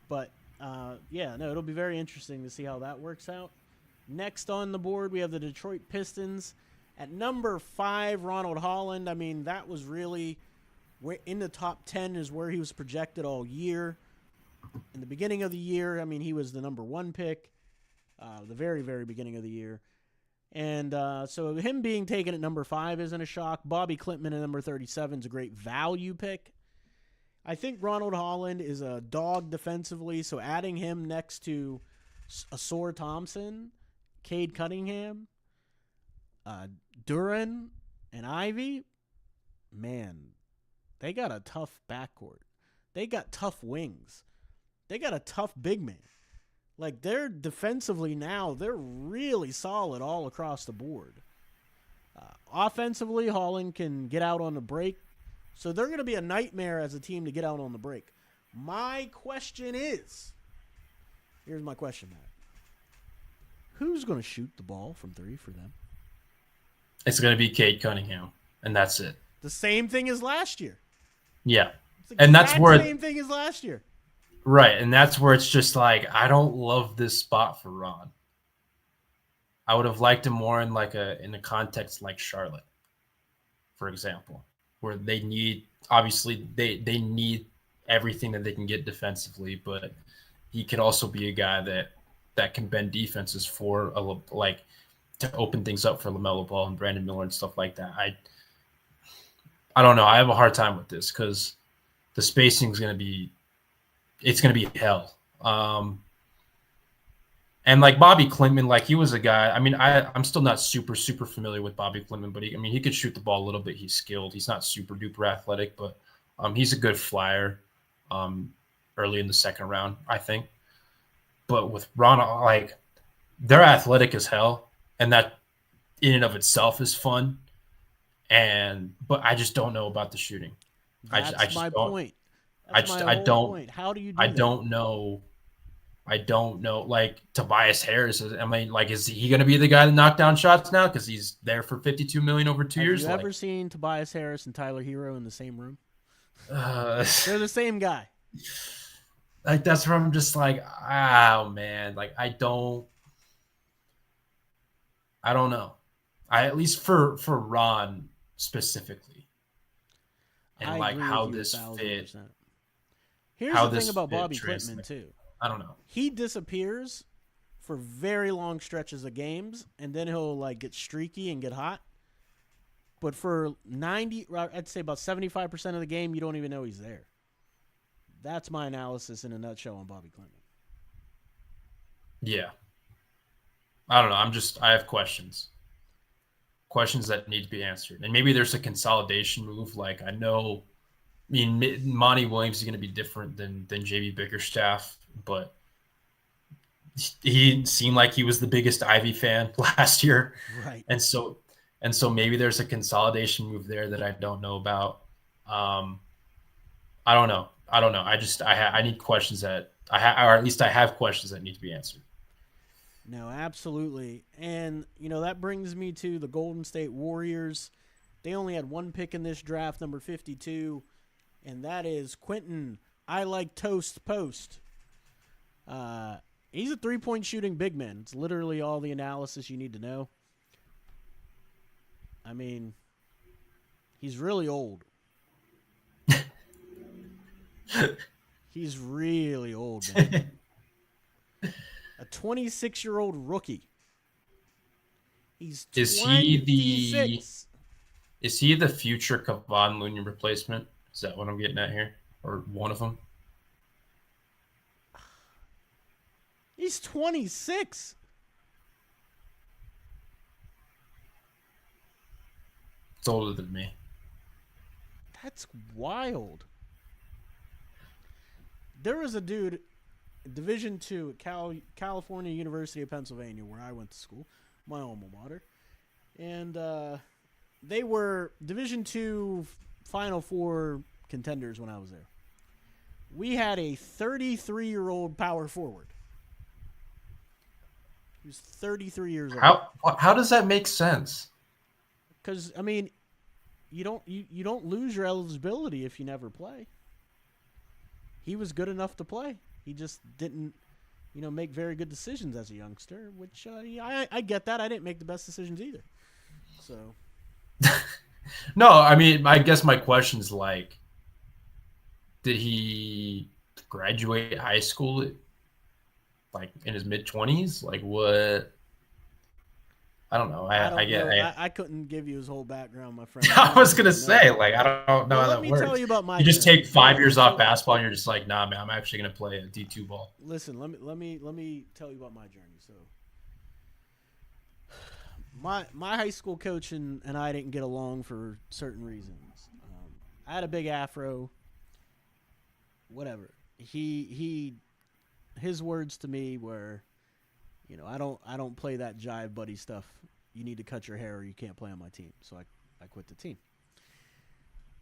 But it'll be very interesting to see how that works out. Next on the board, we have the Detroit Pistons. At number 5, Ronald Holland. I mean, that was really in the top 10 is where he was projected all year. In the beginning of the year, I mean, he was the number 1 pick, the very, very beginning of the year. And so him being taken at number 5 isn't a shock. Bobby Klintman at number 37 is a great value pick. I think Ronald Holland is a dog defensively, so adding him next to Asor Thompson, Cade Cunningham, Duran, and Ivy, man, they got a tough backcourt. They got tough wings. They got a tough big man. Like, they're defensively now, they're really solid all across the board. Offensively, Holland can get out on the break. So they're going to be a nightmare as a team to get out on the break. My question is, here's my question, Matt. Who's going to shoot the ball from 3 for them? It's going to be Cade Cunningham, and that's it. The same thing as last year. Yeah. And that's where the same thing as last year. Right, and that's where it's just like, I don't love this spot for Ron. I would have liked him more in a context like Charlotte, for example, where they need they need everything that they can get defensively, but he could also be a guy that can bend defenses for to open things up for LaMelo Ball and Brandon Miller and stuff like that. I don't know. I have a hard time with this because the spacing is going to be hell. And like Bobby Klintman, he was a guy. I mean, I'm still not super familiar with Bobby Klintman, but he could shoot the ball a little bit. He's skilled. He's not super duper athletic, but he's a good flyer. Early in the second round, I think. But with Ron, they're athletic as hell, and that in and of itself is fun. But I just don't know about the shooting. That's my point. I don't. Point. How do you? I don't know. Tobias Harris. I mean, is he going to be the guy to knock down shots now because he's there for $52 million over 2 years? Have you ever seen Tobias Harris and Tyler Hero in the same room? They're the same guy. That's where I'm just oh man, I don't know. At least for Ron specifically, and how this fit. Here's the thing about Bobby Klintman too. I don't know. He disappears for very long stretches of games, and then he'll get streaky and get hot. But for I'd say about 75% of the game, you don't even know he's there. That's my analysis in a nutshell on Bobby Klintman. Yeah. I don't know. I have questions. Questions that need to be answered. And maybe there's a consolidation move. Monty Williams is going to be different than JB Bickerstaff, but he seemed like he was the biggest Ivy fan last year. Right. And so maybe there's a consolidation move there that I don't know about. I don't know. I need questions or at least I have questions that need to be answered. No, absolutely. And, that brings me to the Golden State Warriors. They only had 1 pick in this draft, number 52, and that is Quentin I Like Toast Post. He's a 3-point shooting big man. It's literally all the analysis you need to know. I mean, he's really old. He's really old, man. A 26-year-old rookie. He's 26. Is he the future Kevon Looney replacement? Is that what I'm getting at here? Or one of them? He's 26. It's older than me. That's wild. There was a dude, Division II at California University of Pennsylvania, where I went to school, my alma mater, and they were Division II Final Four contenders when I was there. We had a 33-year-old power forward. He was 33 years old. How does that make sense? Because I mean, you don't lose your eligibility if you never play. He was good enough to play. He just didn't, make very good decisions as a youngster. Which I get that. I didn't make the best decisions either. So. No, I mean, I guess my question's like, did he graduate high school like in his mid-20s? Like what? I don't know. I couldn't give you his whole background, my friend. I was gonna say, like, I don't know how that works. Let me tell you about my. You just take 5 years off basketball, and you're just like, nah, man, I'm actually gonna play a D2 ball. Listen, let me tell you about my journey. So, my high school coach and I didn't get along for certain reasons. I had a big afro. Whatever. His words to me were, I don't play that jive buddy stuff. You need to cut your hair or you can't play on my team. So I quit the team.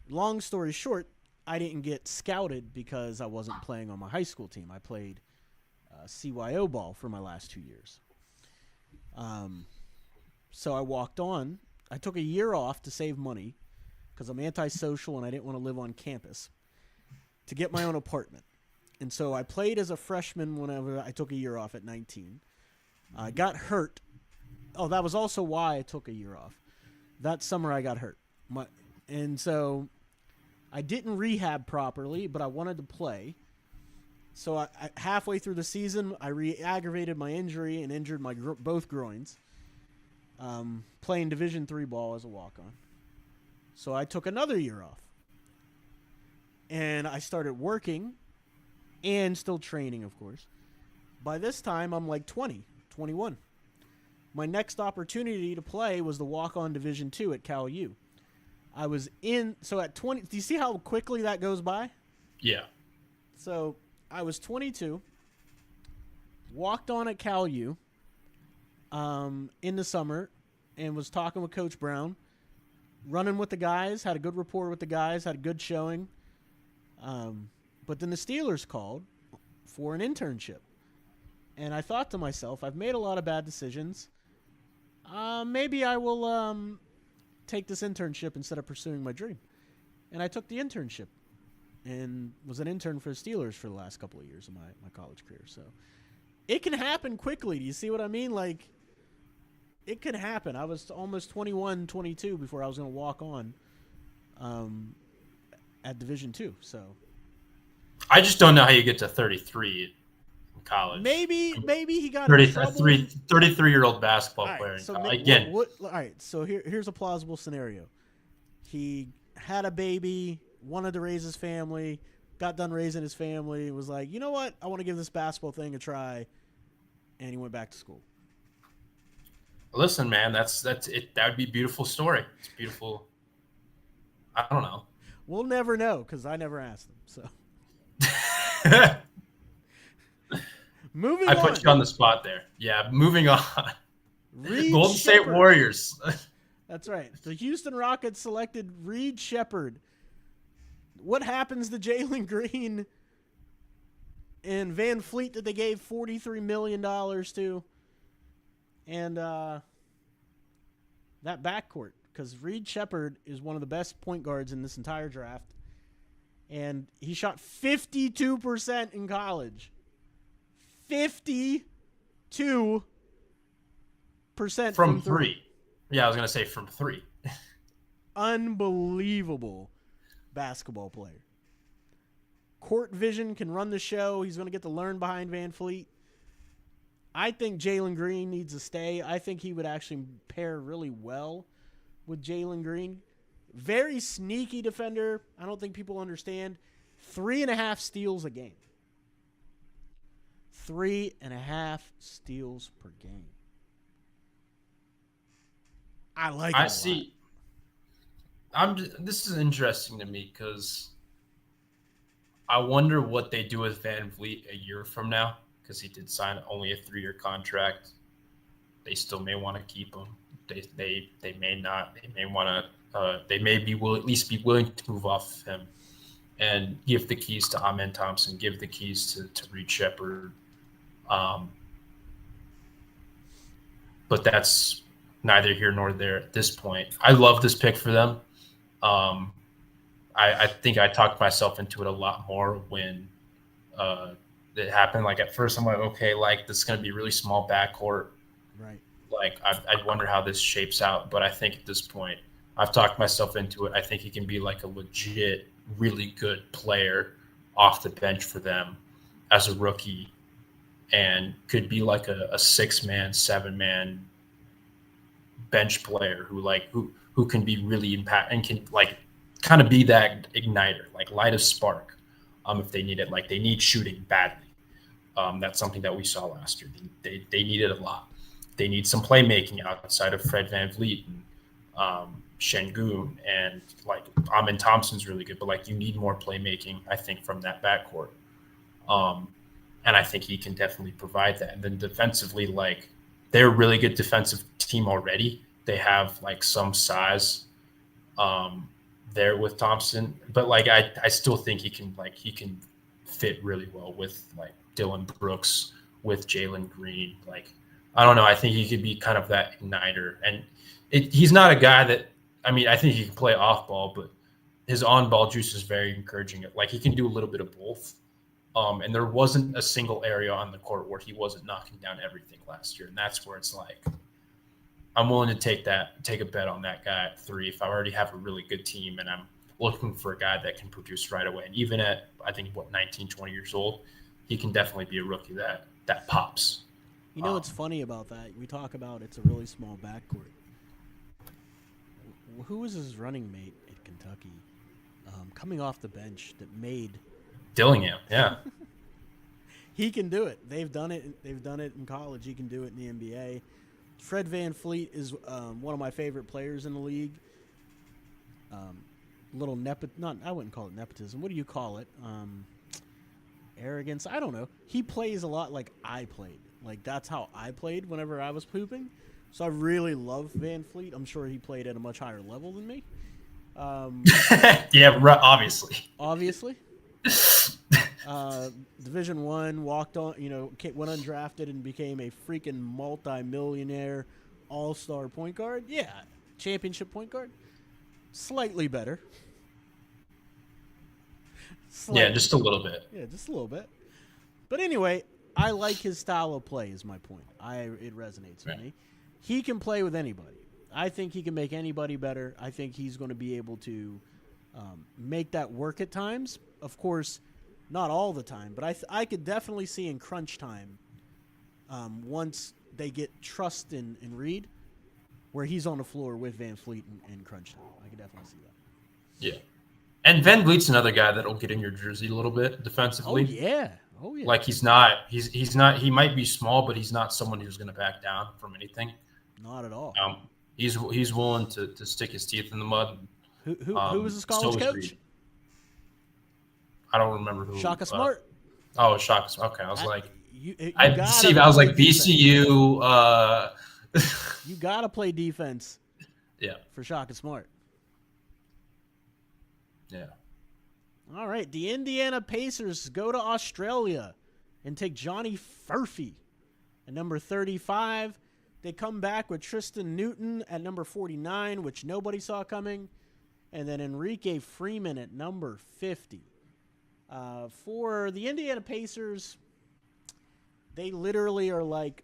Long story short, I didn't get scouted because I wasn't playing on my high school team. I played CYO ball for my last 2 years. So I walked on. I took a year off to save money because I'm antisocial and I didn't want to live on campus to get my own apartment. And so I played as a freshman whenever I took a year off at 19. I got hurt. Oh, that was also why I took a year off. That summer I got hurt. And so I didn't rehab properly, but I wanted to play. So I halfway through the season, I re-aggravated my injury and injured my both groins, playing Division III ball as a walk-on. So I took another year off. And I started working and still training, of course. By this time, I'm like 20, 21. My next opportunity to play was the walk-on Division II at Cal U. I was in, so at 20, do you see how quickly that goes by? Yeah. So I was 22, walked on at Cal U in the summer, and was talking with Coach Brown, running with the guys, had a good rapport with the guys, had a good showing. But then the Steelers called for an internship. And I thought to myself, I've made a lot of bad decisions. Maybe I will take this internship instead of pursuing my dream. And I took the internship and was an intern for the Steelers for the last couple of years of my college career. So it can happen quickly. Do you see what I mean? Like, it can happen. I was almost 21, 22 before I was going to walk on at Division II. So I just don't know how you get to 33 in college. Maybe he got in trouble. 33-year-old basketball player. So again. all right, so here's a plausible scenario. He had a baby, wanted to raise his family, got done raising his family, was like, you know what? I want to give this basketball thing a try, and he went back to school. Listen, man, that's it. That would be a beautiful story. It's beautiful. I don't know. We'll never know because I never asked him. So. Moving on. I put you on the spot there. Yeah, moving on. Golden State Warriors. That's right. The Houston Rockets selected Reed Shepherd. What happens to Jalen Green and Van Fleet that they gave $43 million to? And that backcourt. Because Reed Shepherd is one of the best point guards in this entire draft. And he shot 52% in college. 52% from three. Yeah, I was going to say from three. Unbelievable basketball player. Court vision, can run the show. He's going to get to learn behind Van Fleet. I think Jalen Green needs to stay. I think he would actually pair really well with Jalen Green. Very sneaky defender. I don't think people understand. 3.5 steals a game. 3.5 steals per game. I like it. I see. This is interesting to me because I wonder what they do with Van Vliet a year from now, because he did sign only a 3-year contract. They still may want to keep him. They may not. They may want to. They may be will at least be willing to move off him and give the keys to Amen Thompson, give the keys to Reed Shepherd. but that's neither here nor there at this point. I love this pick for them. I think I talked myself into it a lot more when it happened. Like at first, I'm like, okay, like this is going to be a really small backcourt. Right. Like I wonder how this shapes out. But I think at this point, I've talked myself into it. I think he can be like a legit, really good player off the bench for them as a rookie, and could be like a 6-man, 7-man bench player who can be really impact and can like kind of be that igniter, like light a spark if they need it. Like they need shooting badly. That's something that we saw last year. They needed a lot. They need some playmaking outside of Fred VanVleet and Şengün, and like Amin Thompson's really good, but like you need more playmaking, I think, from that backcourt. And I think he can definitely provide that. And then defensively, like they're a really good defensive team already. They have like some size there with Thompson, but like I still think he can fit really well with like Dylan Brooks, with Jalen Green. Like I don't know, I think he could be kind of that igniter. And he's not a guy that, I mean, I think he can play off ball, but his on ball juice is very encouraging. Like he can do a little bit of both. And there wasn't a single area on the court where he wasn't knocking down everything last year. And that's where it's like, I'm willing to take a bet on that guy at 3 if I already have a really good team and I'm looking for a guy that can produce right away. And even at, I think, 19, 20 years old, he can definitely be a rookie that pops. You know what's funny about that? We talk about it's a really small backcourt. Who was his running mate at Kentucky coming off the bench that made Dillingham? Yeah. He can do it. They've done it. They've done it in college. He can do it in the NBA. Fred VanVleet is one of my favorite players in the league. I wouldn't call it nepotism. What do you call it? Arrogance. I don't know. He plays a lot like I played. Like that's how I played whenever I was pooping. So I really love VanVleet. I'm sure he played at a much higher level than me. Yeah, obviously. Division I, walked on, went undrafted and became a freaking multi-millionaire all-star point guard. Yeah, championship point guard. Slightly better. Yeah, just a little bit. Yeah, just a little bit. But anyway, I like his style of play is my point. It resonates with me. He can play with anybody. I think he can make anybody better. I think he's going to be able to make that work at times. Of course, not all the time, but I could definitely see in crunch time, once they get trust in Reed, where he's on the floor with VanVleet in crunch time. I could definitely see that. Yeah. And VanVleet's another guy that'll get in your jersey a little bit defensively. Oh yeah. Like he's not, he might be small, but he's not someone who's going to back down from anything. Not at all. He's willing to stick his teeth in the mud. Who was the college coach? Reed. I don't remember who. Shaka Smart. Shaka Smart. Okay, I was like, I was like VCU. You gotta play defense. Yeah. For Shaka Smart. Yeah. All right, the Indiana Pacers go to Australia and take Johnny Furphy at number 35. They come back with Tristan Newton at number 49, which nobody saw coming, and then Enrique Freeman at number 50. For the Indiana Pacers, they literally are like,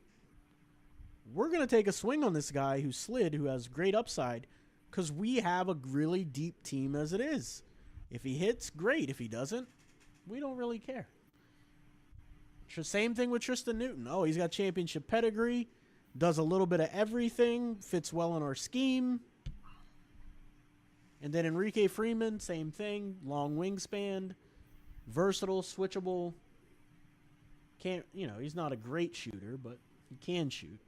we're going to take a swing on this guy who slid, who has great upside, because we have a really deep team as it is. If he hits, great. If he doesn't, we don't really care. Same thing with Tristan Newton. Oh, he's got championship pedigree, does a little bit of everything, fits well in our scheme. And then Enrique Freeman, same thing, long wingspan, versatile, switchable. He's not a great shooter, but he can shoot.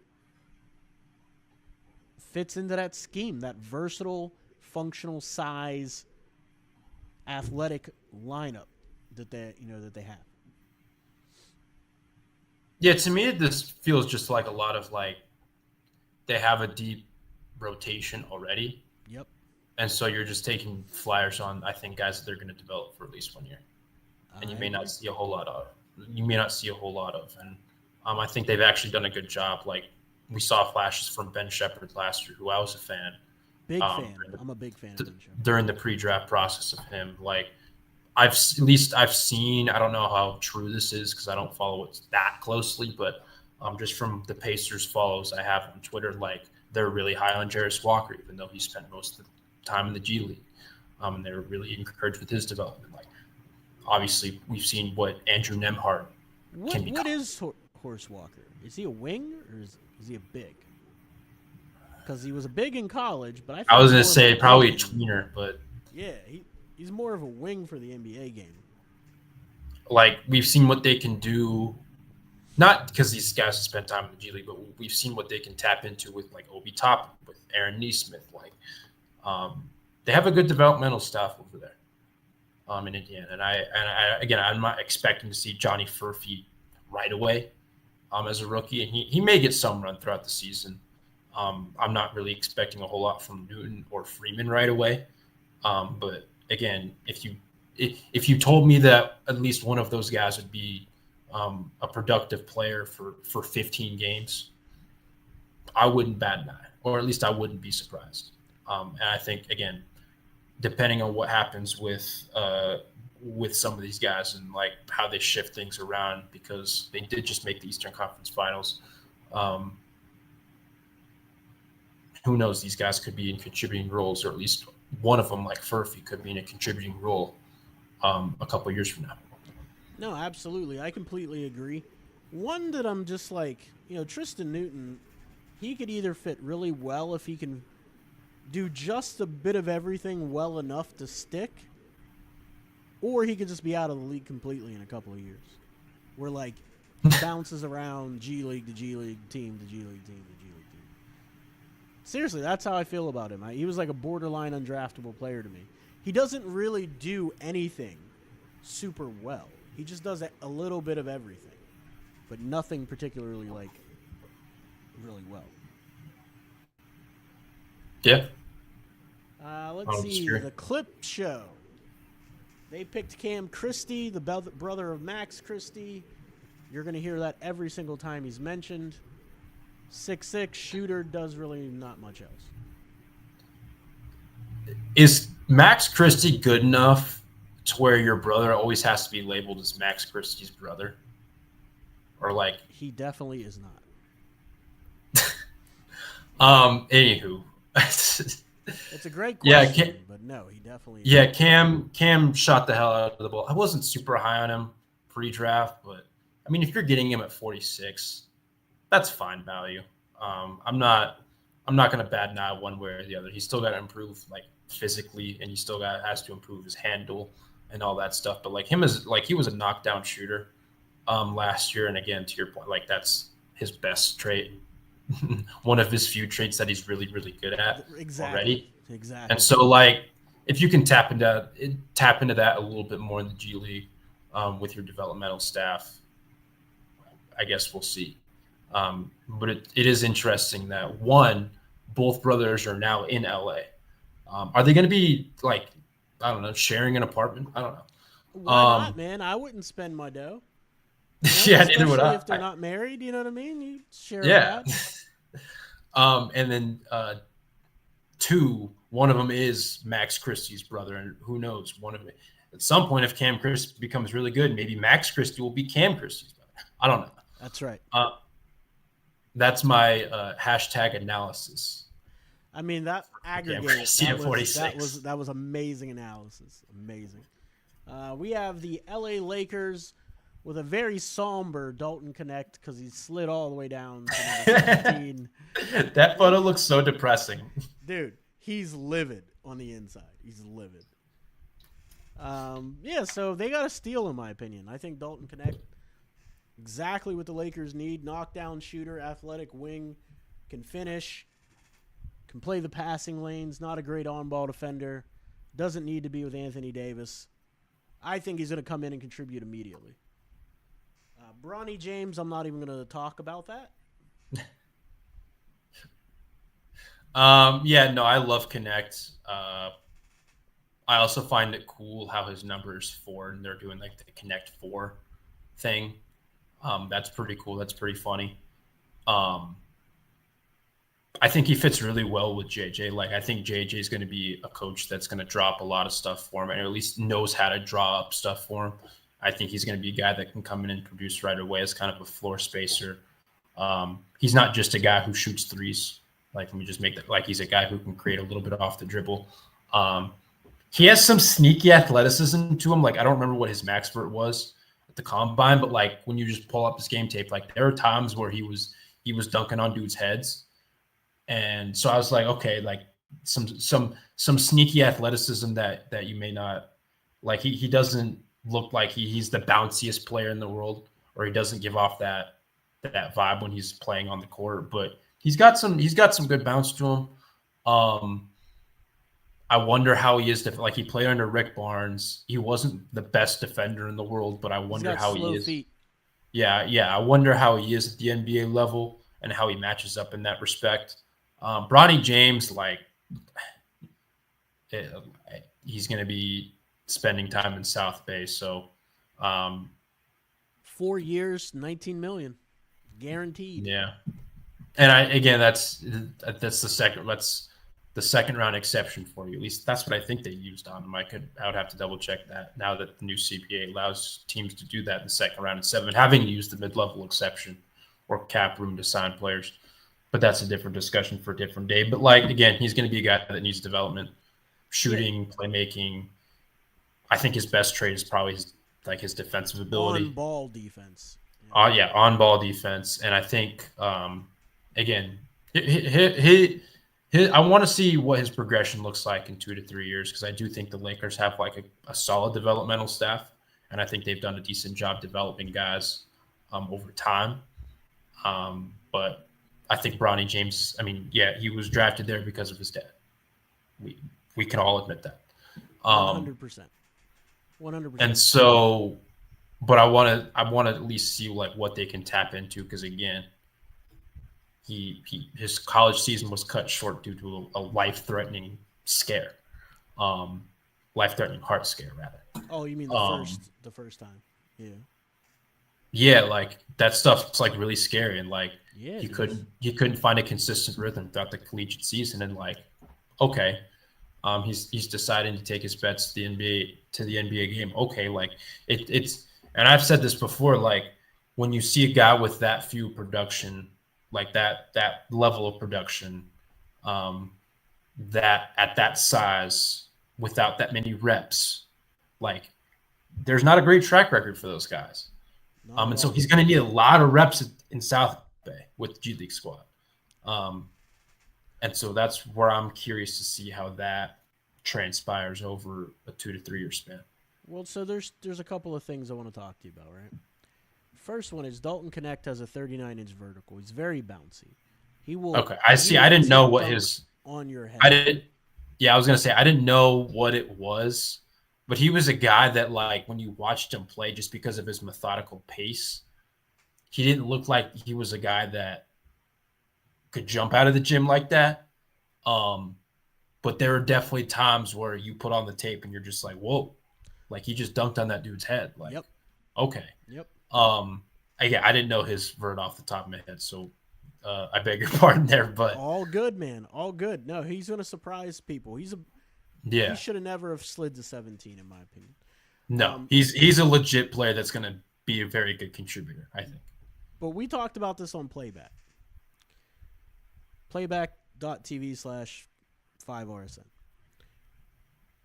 Fits into that scheme, that versatile, functional size, athletic lineup that they have. Yeah, to me, this feels just like a lot of like they have a deep rotation already. Yep. And so you're just taking flyers on, I think, guys that they're going to develop for at least 1 year, and you may not see a whole lot of. And I think they've actually done a good job, like we saw flashes from Ben Shepherd last year, who I was a fan. Big fan. I'm a big fan of Ben Shepherd. During the pre-draft process of him. Like, I've seen, I don't know how true this is because I don't follow it that closely, but just from the Pacers follows I have on Twitter, like, they're really high on Jarris Walker, even though he spent most of the time in the G League. And they're really encouraged with his development. Like, obviously, we've seen what Andrew Nembhard can become. What is Horse Walker? Is he a wing or is he a big? Because he was a big in college, but I was going to say probably a tweener, but yeah, he's more of a wing for the NBA game. Like, we've seen what they can do, not because these guys have spent time in the G League, but we've seen what they can tap into with, like, Obi Toppin, with Aaron Nesmith. Like, they have a good developmental staff over there in Indiana. And I again, I'm not expecting to see Johnny Furphy right away as a rookie, and he may get some run throughout the season. I'm not really expecting a whole lot from Newton or Freeman right away. But again, if you told me that at least one of those guys would be a productive player for 15 games, I wouldn't bat an eye, or at least I wouldn't be surprised. And I think, again, depending on what happens with some of these guys and, like, how they shift things around, because they did just make the Eastern Conference Finals. Who knows? These guys could be in contributing roles, or at least one of them, like Furphy, could be in a contributing role a couple of years from now. No, absolutely. I completely agree. One that I'm just like, Tristan Newton, he could either fit really well if he can do just a bit of everything well enough to stick, or he could just be out of the league completely in a couple of years. Where, like, bounces around G League to G League team to G League team to G League team. Seriously, that's how I feel about him. He was like a borderline undraftable player to me. He doesn't really do anything super well. He just does a little bit of everything, but nothing particularly, like, really well. Yeah. Let's see. The Clip Show. They picked Cam Christie, the brother of Max Christie. You're going to hear that every single time he's mentioned. 6'6", shooter, does really not much else. Is Max Christie good enough to where your brother always has to be labeled as Max Christie's brother? Or, like... He definitely is not. Anywho. It's a great question, but no, he definitely is. Yeah, Cam shot the hell out of the ball. I wasn't super high on him pre-draft, but, I mean, if you're getting him at 46, that's fine value. I'm not going to bat an eye one way or the other. He's still got to improve, like, physically, and he still has to improve his handle and all that stuff. But, like, he was a knockdown shooter last year, and again, to your point, like, that's his best trait. One of his few traits that he's really, really good at already. Exactly. And so, like, if you can tap into that a little bit more in the G League with your developmental staff, I guess we'll see. But it is interesting that, both brothers are now in LA. Are they going to be, like, I don't know, sharing an apartment? I don't know. Why not, man? I wouldn't spend my dough. Yeah, neither would I. If they're not married, you know what I mean? You share that. And then 2, one of them is Max Christie's brother, and who knows, one of them. At some point, if Cam Christie becomes really good, maybe Max Christie will be Cam Christie's brother. I don't know. That's right. That's my hashtag analysis. I mean, that aggregate, that was amazing analysis. Amazing. We have the LA Lakers with a very somber Dalton Connect because he slid all the way down to number 17. That photo looks so depressing. Dude, he's livid on the inside. He's livid. So they got a steal, in my opinion. I think Dalton Connect, exactly what the Lakers need. Knockdown shooter, athletic wing, can finish, can play the passing lanes, not a great on-ball defender, doesn't need to be with Anthony Davis. I think he's going to come in and contribute immediately. Bronny James, I'm not even going to talk about that. I love Connect. I also find it cool how his number is 4, and they're doing, like, the Connect 4 thing. That's pretty cool. That's pretty funny. I think he fits really well with JJ. Like, I think JJ is going to be a coach that's going to drop a lot of stuff for him, and at least knows how to draw up stuff for him. I think he's going to be a guy that can come in and produce right away as kind of a floor spacer. He's not just a guy who shoots threes. Like, let me just make that, like, he's a guy who can create a little bit off the dribble. He has some sneaky athleticism to him. Like, I don't remember what his max vert was at the combine, but like when you just pull up his game tape, like there are times where he was dunking on dudes' heads. And so I was like, okay, like some sneaky athleticism that you may not like. He doesn't look like he's the bounciest player in the world, or he doesn't give off that vibe when he's playing on the court. But he's got some good bounce to him. I wonder how he is. Like, he played under Rick Barnes. He wasn't the best defender in the world, but I wonder how he is. Feet. Yeah. I wonder how he is at the NBA level and how he matches up in that respect. Bronny James, like, he's going to be spending time in South Bay. So, 4 years, $19 million, guaranteed. Yeah, and that's the second round exception for you. At least that's what I think they used on him. I would have to double check that now that the new CPA allows teams to do that in the second round instead of having used the mid-level exception or cap room to sign players. But that's a different discussion for a different day. But like, again, he's going to be a guy that needs development, shooting, playmaking. I think his best trait is probably his defensive ability. On-ball defense. On-ball defense. And I think, again, I want to see what his progression looks like in 2 to 3 years, because I do think the Lakers have like a solid developmental staff, and I think they've done a decent job developing guys over time. But I think Bronny James, he was drafted there because of his dad. We can all admit that. 100%. 100%. And so, but I want to at least see like what they can tap into, because again, his college season was cut short due to a life-threatening scare, life-threatening heart scare rather. Oh, you mean the first time? Yeah. Yeah, like that stuff's like really scary, and like he dude. couldn't find a consistent rhythm throughout the collegiate season, and like, okay, he's deciding to take his bets to the NBA game. Okay, like it's, and I've said this before, like when you see a guy with that few production, like that level of production, that at that size without that many reps, like there's not a great track record for those guys. And so he's going to need a lot of reps in South Bay with the G League squad. And so that's where I'm curious to see how that transpires over a 2 to 3 year span. Well, so there's a couple of things I want to talk to you about, right? First one is Dalton Connect has a 39-inch vertical. He's very bouncy. He will. Okay, I see. I didn't know what his on your head. I didn't. Yeah, I was gonna say I didn't know what it was. But he was a guy that, like, when you watched him play, just because of his methodical pace, he didn't look like he was a guy that could jump out of the gym like that. But there are definitely times where you put on the tape and you're just like, whoa, like he just dunked on that dude's head. Like, yep. Okay. Yep. I didn't know his vert off the top of my head, so I beg your pardon there. But all good, man. All good. No, he's going to surprise people. He should have never have slid to 17, in my opinion. No, he's a legit player that's going to be a very good contributor, I think. But we talked about this on Playback. Playback.tv/5RSN.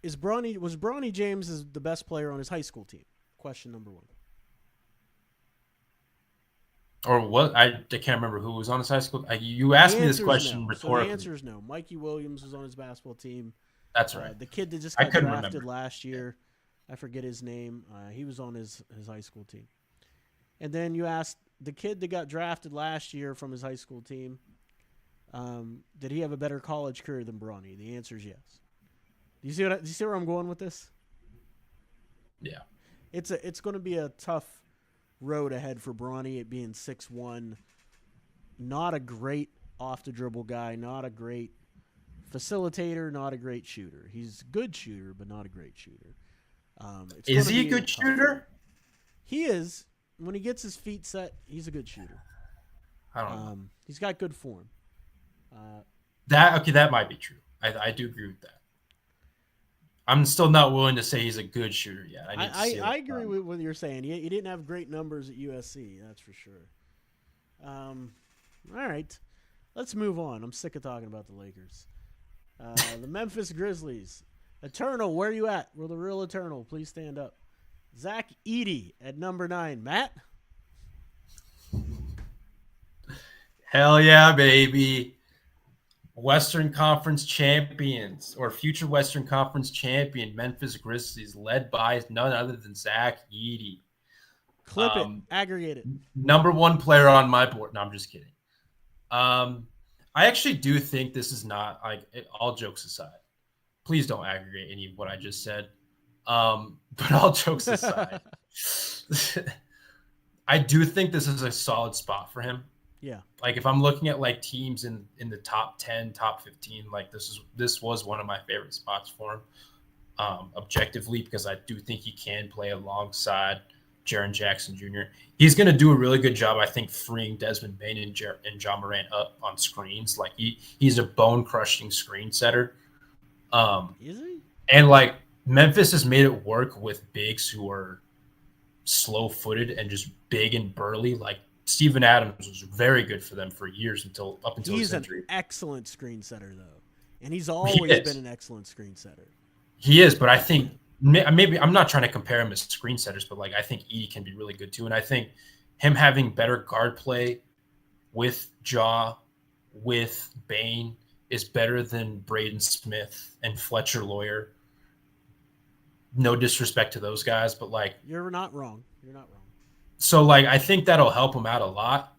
Was Bronny James the best player on his high school team? Question number one. Or what? I can't remember who was on his high school. You asked me this question rhetorically. So the answer is no. Mikey Williams was on his basketball team. That's right. The kid that just got drafted last year, I forget his name. He was on his high school team. And then you asked the kid that got drafted last year from his high school team, did he have a better college career than Bronny? The answer is yes. Do you see where I'm going with this? Yeah. It's going to be a tough road ahead for Bronny, it being 6'1", not a great off the dribble guy, not a great facilitator, not a great shooter. He's a good shooter, but not a great shooter. Is he a good shooter? He is. When he gets his feet set, he's a good shooter. I don't know. He's got good form. That might be true. I do agree with that. I'm still not willing to say he's a good shooter yet. I need to see. I agree with what you're saying. He didn't have great numbers at USC, that's for sure. All right, let's move on. I'm sick of talking about the Lakers. The Memphis Grizzlies. Eternal, where you at? We're the real Eternal. Please stand up. Zach Edey at number 9. Matt? Hell yeah, baby. Western Conference champions or future Western Conference champion Memphis Grizzlies, led by none other than Zach Edey. Clip it. Aggregate it. Number 1 player on my board. No, I'm just kidding. I actually do think this is not, like, all jokes aside. Please don't aggregate any of what I just said. But all jokes aside, I do think this is a solid spot for him. Yeah. Like, if I'm looking at like teams in the top 10, top 15, like this was one of my favorite spots for him, objectively, because I do think he can play alongside Jaren Jackson Jr. He's going to do a really good job, I think, freeing Desmond Bane and John Morant up on screens. Like, he's a bone-crushing screen setter. Is he? And like, Memphis has made it work with bigs who are slow-footed and just big and burly. Like, Steven Adams was very good for them for years up until his injury. He's an excellent screen setter, though, and he's always been an excellent screen setter. He is, but I think maybe I'm not trying to compare him as screen setters, but like, I think Edey can be really good too, and I think him having better guard play with Ja, with Bane, is better than Braden Smith and Fletcher Lawyer. No disrespect to those guys, but like, you're not wrong. You're not wrong. So, like, I think that'll help him out a lot,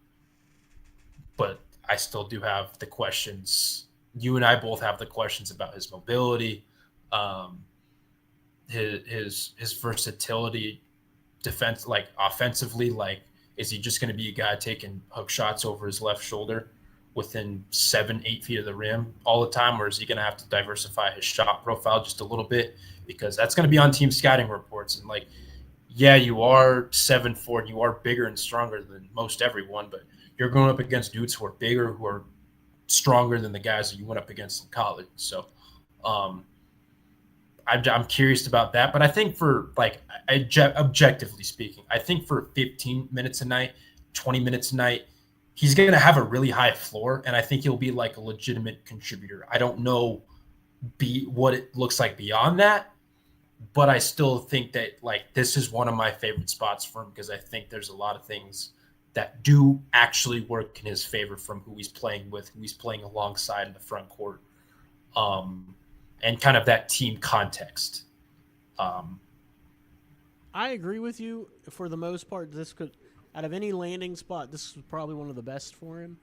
but I still do have the questions. You and I both have the questions about his mobility, his versatility, defense, like offensively. Like, is he just going to be a guy taking hook shots over his left shoulder within 7-8 feet of the rim all the time, or is he going to have to diversify his shot profile just a little bit? Because that's going to be on team scouting reports, and like, yeah, you are 7'4", and you are bigger and stronger than most everyone, but you're going up against dudes who are bigger, who are stronger than the guys that you went up against in college. So I'm curious about that. But I think for, like, objectively speaking, I think for 15 minutes a night, 20 minutes a night, he's going to have a really high floor, and I think he'll be like a legitimate contributor. I don't know what it looks like beyond that. But I still think that, like, this is one of my favorite spots for him, because I think there's a lot of things that do actually work in his favor from who he's playing with, who he's playing alongside in the front court, and kind of that team context. I agree with you for the most part. This could, out of any landing spot, this is probably one of the best for him,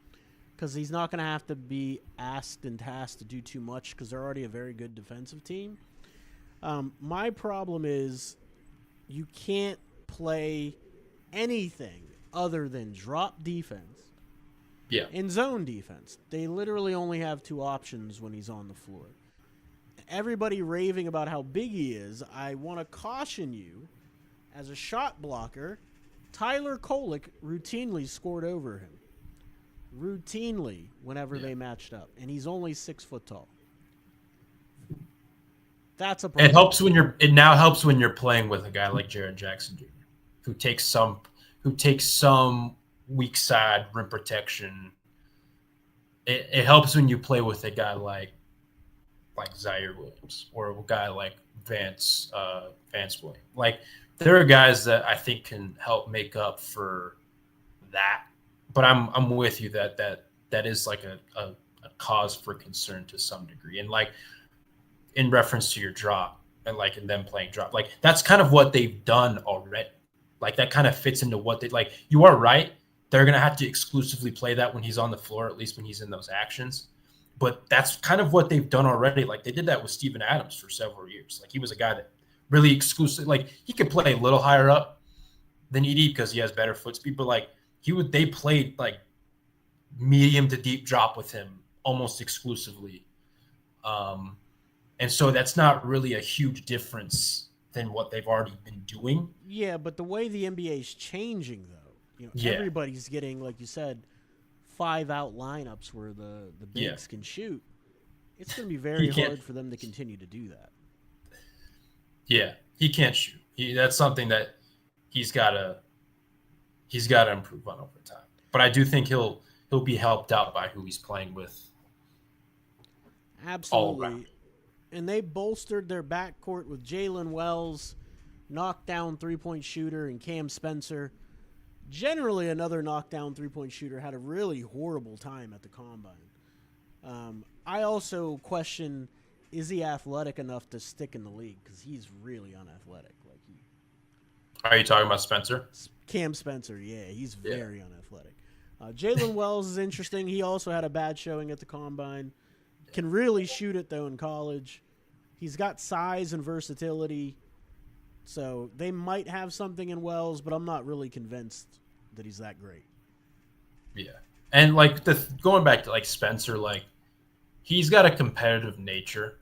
because he's not going to have to be asked and tasked to do too much, because they're already a very good defensive team. My problem is you can't play anything other than drop defense and zone defense. They literally only have 2 options when he's on the floor. Everybody raving about how big he is, I want to caution you, as a shot blocker, Tyler Kolek routinely scored over him. Routinely whenever they matched up. And he's only 6 foot tall. That's a problem. It now helps when you're playing with a guy like Jaren Jackson Jr., who takes some weak side rim protection. It helps when you play with a guy like Zaire Williams, or a guy like Vance Williams. Like, there are guys that I think can help make up for that. But I'm with you that is like a cause for concern to some degree. And like, in reference to your drop, and like in them playing drop, like, that's kind of what they've done already. Like, that kind of fits into what they like. You are right. They're going to have to exclusively play that when he's on the floor, at least when he's in those actions. But that's kind of what they've done already. Like, they did that with Steven Adams for several years. Like, he was a guy that really exclusively, like, he could play a little higher up than Edey because he has better foot speed, but like, they played like medium to deep drop with him almost exclusively. And so that's not really a huge difference than what they've already been doing. Yeah, but the way the NBA is changing, though, everybody's getting, like you said, 5-out lineups where the bigs can shoot, it's going to be He very can't. hard for them to continue to do that. Yeah, he can't shoot. That's something that he's got to improve on over time. But I do think he'll be helped out by who he's playing with. Absolutely. And they bolstered their backcourt with Jalen Wells, knockdown three-point shooter, and Cam Spencer. Generally, another knockdown three-point shooter had a really horrible time at the Combine. I also question, is he athletic enough to stick in the league? Because he's really unathletic. Are you talking about Spencer? Cam Spencer, yeah, he's very unathletic. Jalen Wells is interesting. He also had a bad showing at the Combine. Can really shoot it, though, in college. He's got size and versatility. So they might have something in Wells, but I'm not really convinced that he's that great. Yeah. And, like, going back to, like, Spencer, like, he's got a competitive nature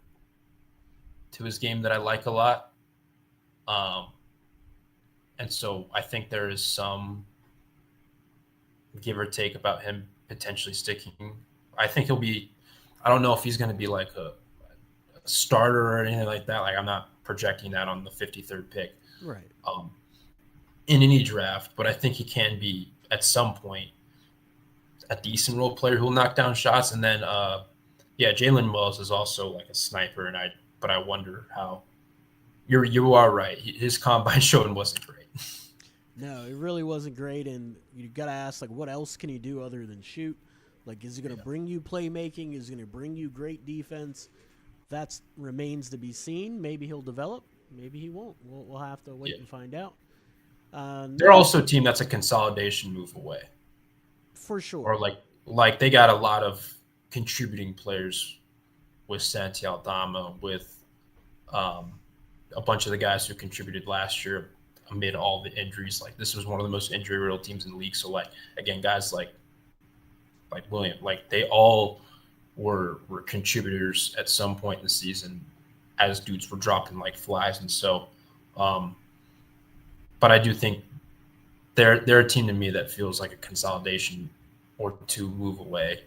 to his game that I like a lot. And so I think there is some give or take about him potentially sticking. I think he'll be – I don't know if he's going to be like a starter or anything like that. Like, I'm not projecting that on the 53rd pick. Right. In any draft, but I think he can be at some point a decent role player who will knock down shots. And then, Jalen Wells is also like a sniper, but I wonder how. You are right. His combine showing wasn't great. No, it really wasn't great, and you got to ask, like, what else can he do other than shoot? Like, is he going to bring you playmaking? Is he going to bring you great defense? That remains to be seen. Maybe he'll develop. Maybe he won't. We'll have to wait and find out. They're also a team that's a consolidation move away. For sure. Or like they got a lot of contributing players with Santi Aldama, with a bunch of the guys who contributed last year amid all the injuries. Like, this was one of the most injury-riddled teams in the league. So, like, again, guys like William, like, they all were contributors at some point in the season as dudes were dropping like flies. And so, but I do think they're a team to me that feels like a consolidation or two move away,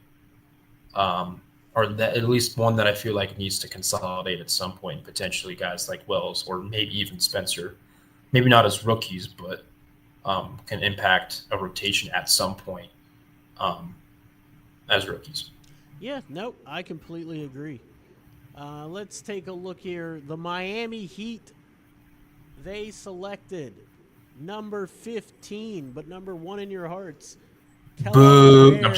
or that at least one that I feel like needs to consolidate at some point. Potentially guys like Wells or maybe even Spencer, maybe not as rookies, but can impact a rotation at some point as rookies. Yeah, no, I completely agree. Let's take a look here. The Miami Heat, they selected number 15, but number 1 in your hearts, Boo! Kelly Ware.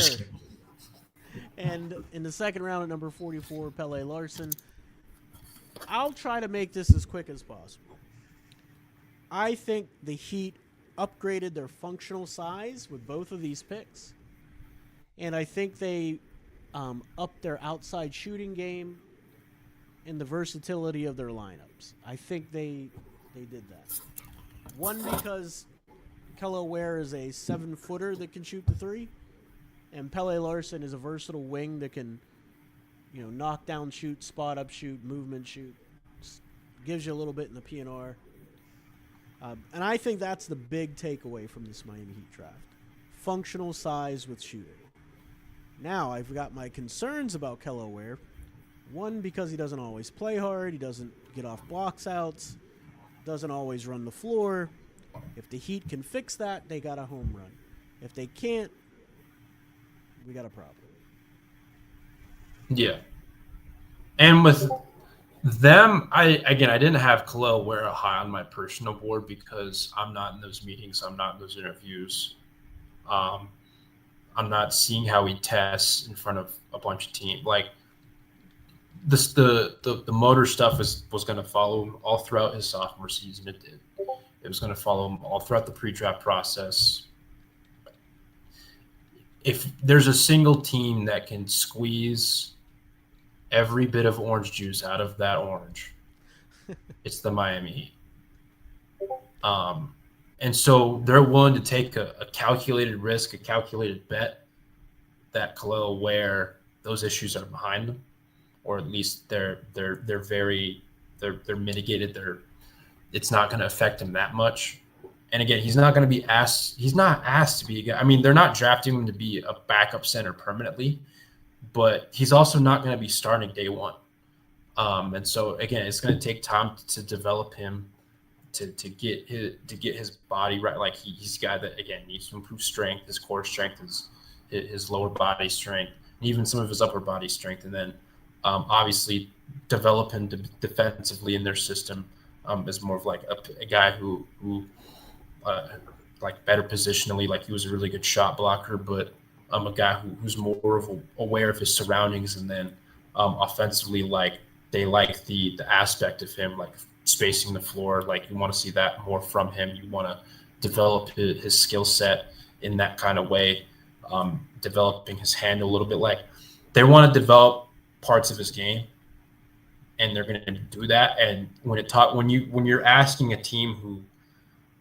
And in the second round at number 44, Pele Larson. I'll try to make this as quick as possible. I think the Heat upgraded their functional size with both of these picks. And I think they upped their outside shooting game and the versatility of their lineups. I think they did that. One, because Kelly Ware is a 7-footer that can shoot the three, and Pele Larson is a versatile wing that can, knock down shoot, spot up shoot, movement shoot. Gives you a little bit in the PNR. And I think that's the big takeaway from this Miami Heat draft. Functional size with shooting. Now, I've got my concerns about Kelly Ware. One, because he doesn't always play hard. He doesn't get off blocks outs. Doesn't always run the floor. If the Heat can fix that, they got a home run. If they can't, we got a problem. Yeah. And with them, I didn't have Kelly Ware high on my personal board because I'm not in those meetings. I'm not in those interviews. I'm not seeing how he tests in front of a bunch of teams. Like, the motor stuff was going to follow him all throughout his sophomore season. It did. It was going to follow him all throughout the pre-draft process. If there's a single team that can squeeze every bit of orange juice out of that orange, it's the Miami Heat. And so they're willing to take a calculated risk, a calculated bet that Kelly Ware, those issues are behind them, or at least they're mitigated. It's not going to affect him that much, And again, he's not going to be asked. He's not asked to be a guy. I mean, they're not drafting him to be a backup center permanently, but he's also not going to be starting day one. And so again, it's going to take time to develop him to get his body right. Like he's a guy that again needs to improve strength, his core strength, his lower body strength, and even some of his upper body strength, and then obviously develop him defensively in their system as more of like a guy who like better positionally, like he was a really good shot blocker, but a guy who's more aware of his surroundings, and then offensively, like they like the aspect of him, like spacing the floor. Like you want to see that more from him. You want to develop his skill set in that kind of way, developing his handle a little bit. Like they want to develop parts of his game, and they're going to do that. And when you're asking a team who,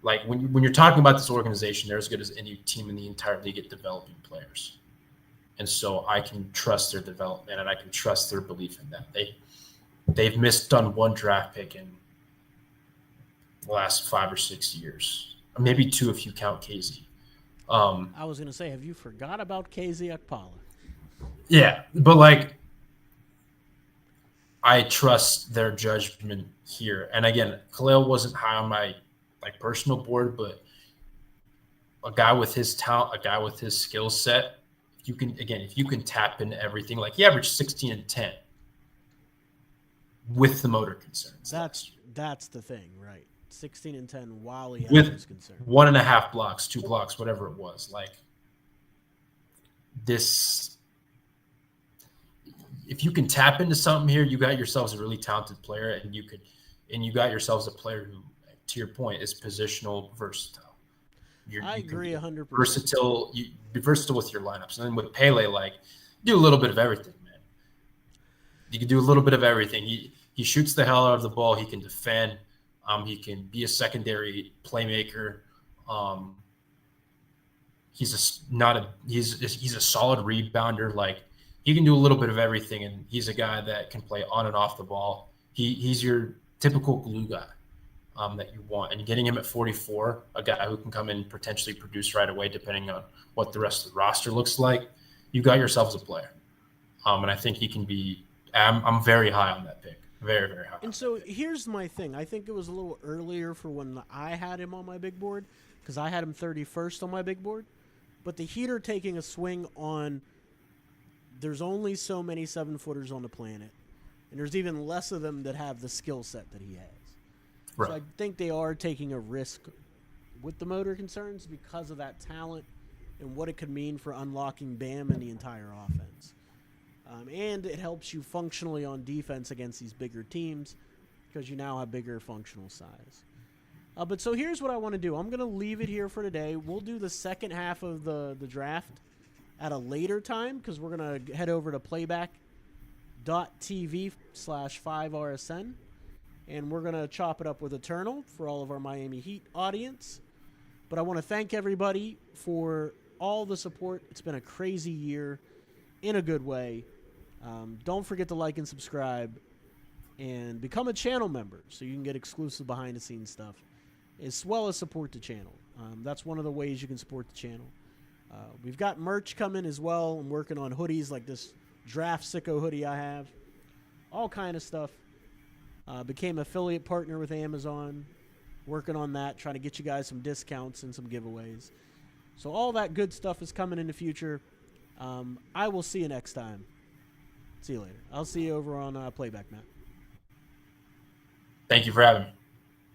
like when you're talking about this organization, they're as good as any team in the entire league at developing players. And so I can trust their development, and I can trust their belief in that. They've missed on one draft pick in the last 5 or 6 years, maybe 2 if you count KZ. I was going to say, have you forgot about KZ Akpala? Yeah, but like I trust their judgment here. And again, Khalil wasn't high on my like personal board, but a guy with his talent, a guy with his skill set, if you can tap into everything, like he averaged 16 and 10 with the motor concerns. That's the thing, right? 16 and 10 while he had with concern. 1.5 blocks, 2 blocks, whatever it was. Like this, if you can tap into something here, you got yourselves a really talented player, and you got yourselves a player who, to your point, is positional versatile. I agree 100%. Versatile, you be versatile with your lineups. And then with Pele, like, do a little bit of everything, man. You can do a little bit of everything. He shoots the hell out of the ball. He can defend. He can be a secondary playmaker. He's a solid rebounder. Like, he can do a little bit of everything, and he's a guy that can play on and off the ball. He's your typical glue guy that you want. And getting him at 44, a guy who can come in and potentially produce right away, depending on what the rest of the roster looks like, you got yourselves a player. And I think he can be – I'm very high on that pick. Very, very high. And so here's my thing. I think it was a little earlier for when I had him on my big board, because I had him 31st on my big board. But the Heat are taking a swing on there's only so many 7-footers on the planet, and there's even less of them that have the skill set that he has. Right. So I think they are taking a risk with the motor concerns because of that talent and what it could mean for unlocking Bam and the entire offense. And it helps you functionally on defense against these bigger teams because you now have bigger functional size. But so here's what I want to do. I'm going to leave it here for today. We'll do the second half of the draft at a later time because we're going to head over to playback.tv/5RSN. And we're going to chop it up with Eternal for all of our Miami Heat audience. But I want to thank everybody for all the support. It's been a crazy year in a good way. Don't forget to like and subscribe and become a channel member so you can get exclusive behind-the-scenes stuff as well as support the channel. That's one of the ways you can support the channel. We've got merch coming as well. I'm working on hoodies like this Draft Sicko hoodie I have. All kind of stuff. Became affiliate partner with Amazon. Working on that, trying to get you guys some discounts and some giveaways. So all that good stuff is coming in the future. I will see you next time. See you later. I'll see you over on Playback, Matt. Thank you for having me.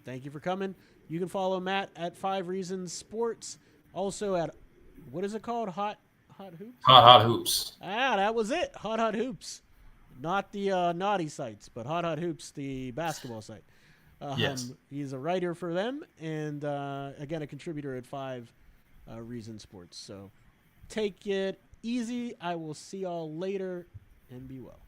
Thank you for coming. You can follow Matt at 5 Reasons Sports. Also at, what is it called? Hot Hoops? Hot Hoops. That was it. Hot Hoops. Not the naughty sites, but Hot Hoops, the basketball site. Yes. He's a writer for them and, again, a contributor at 5 Reasons Sports. So take it easy. I will see y'all later and be well.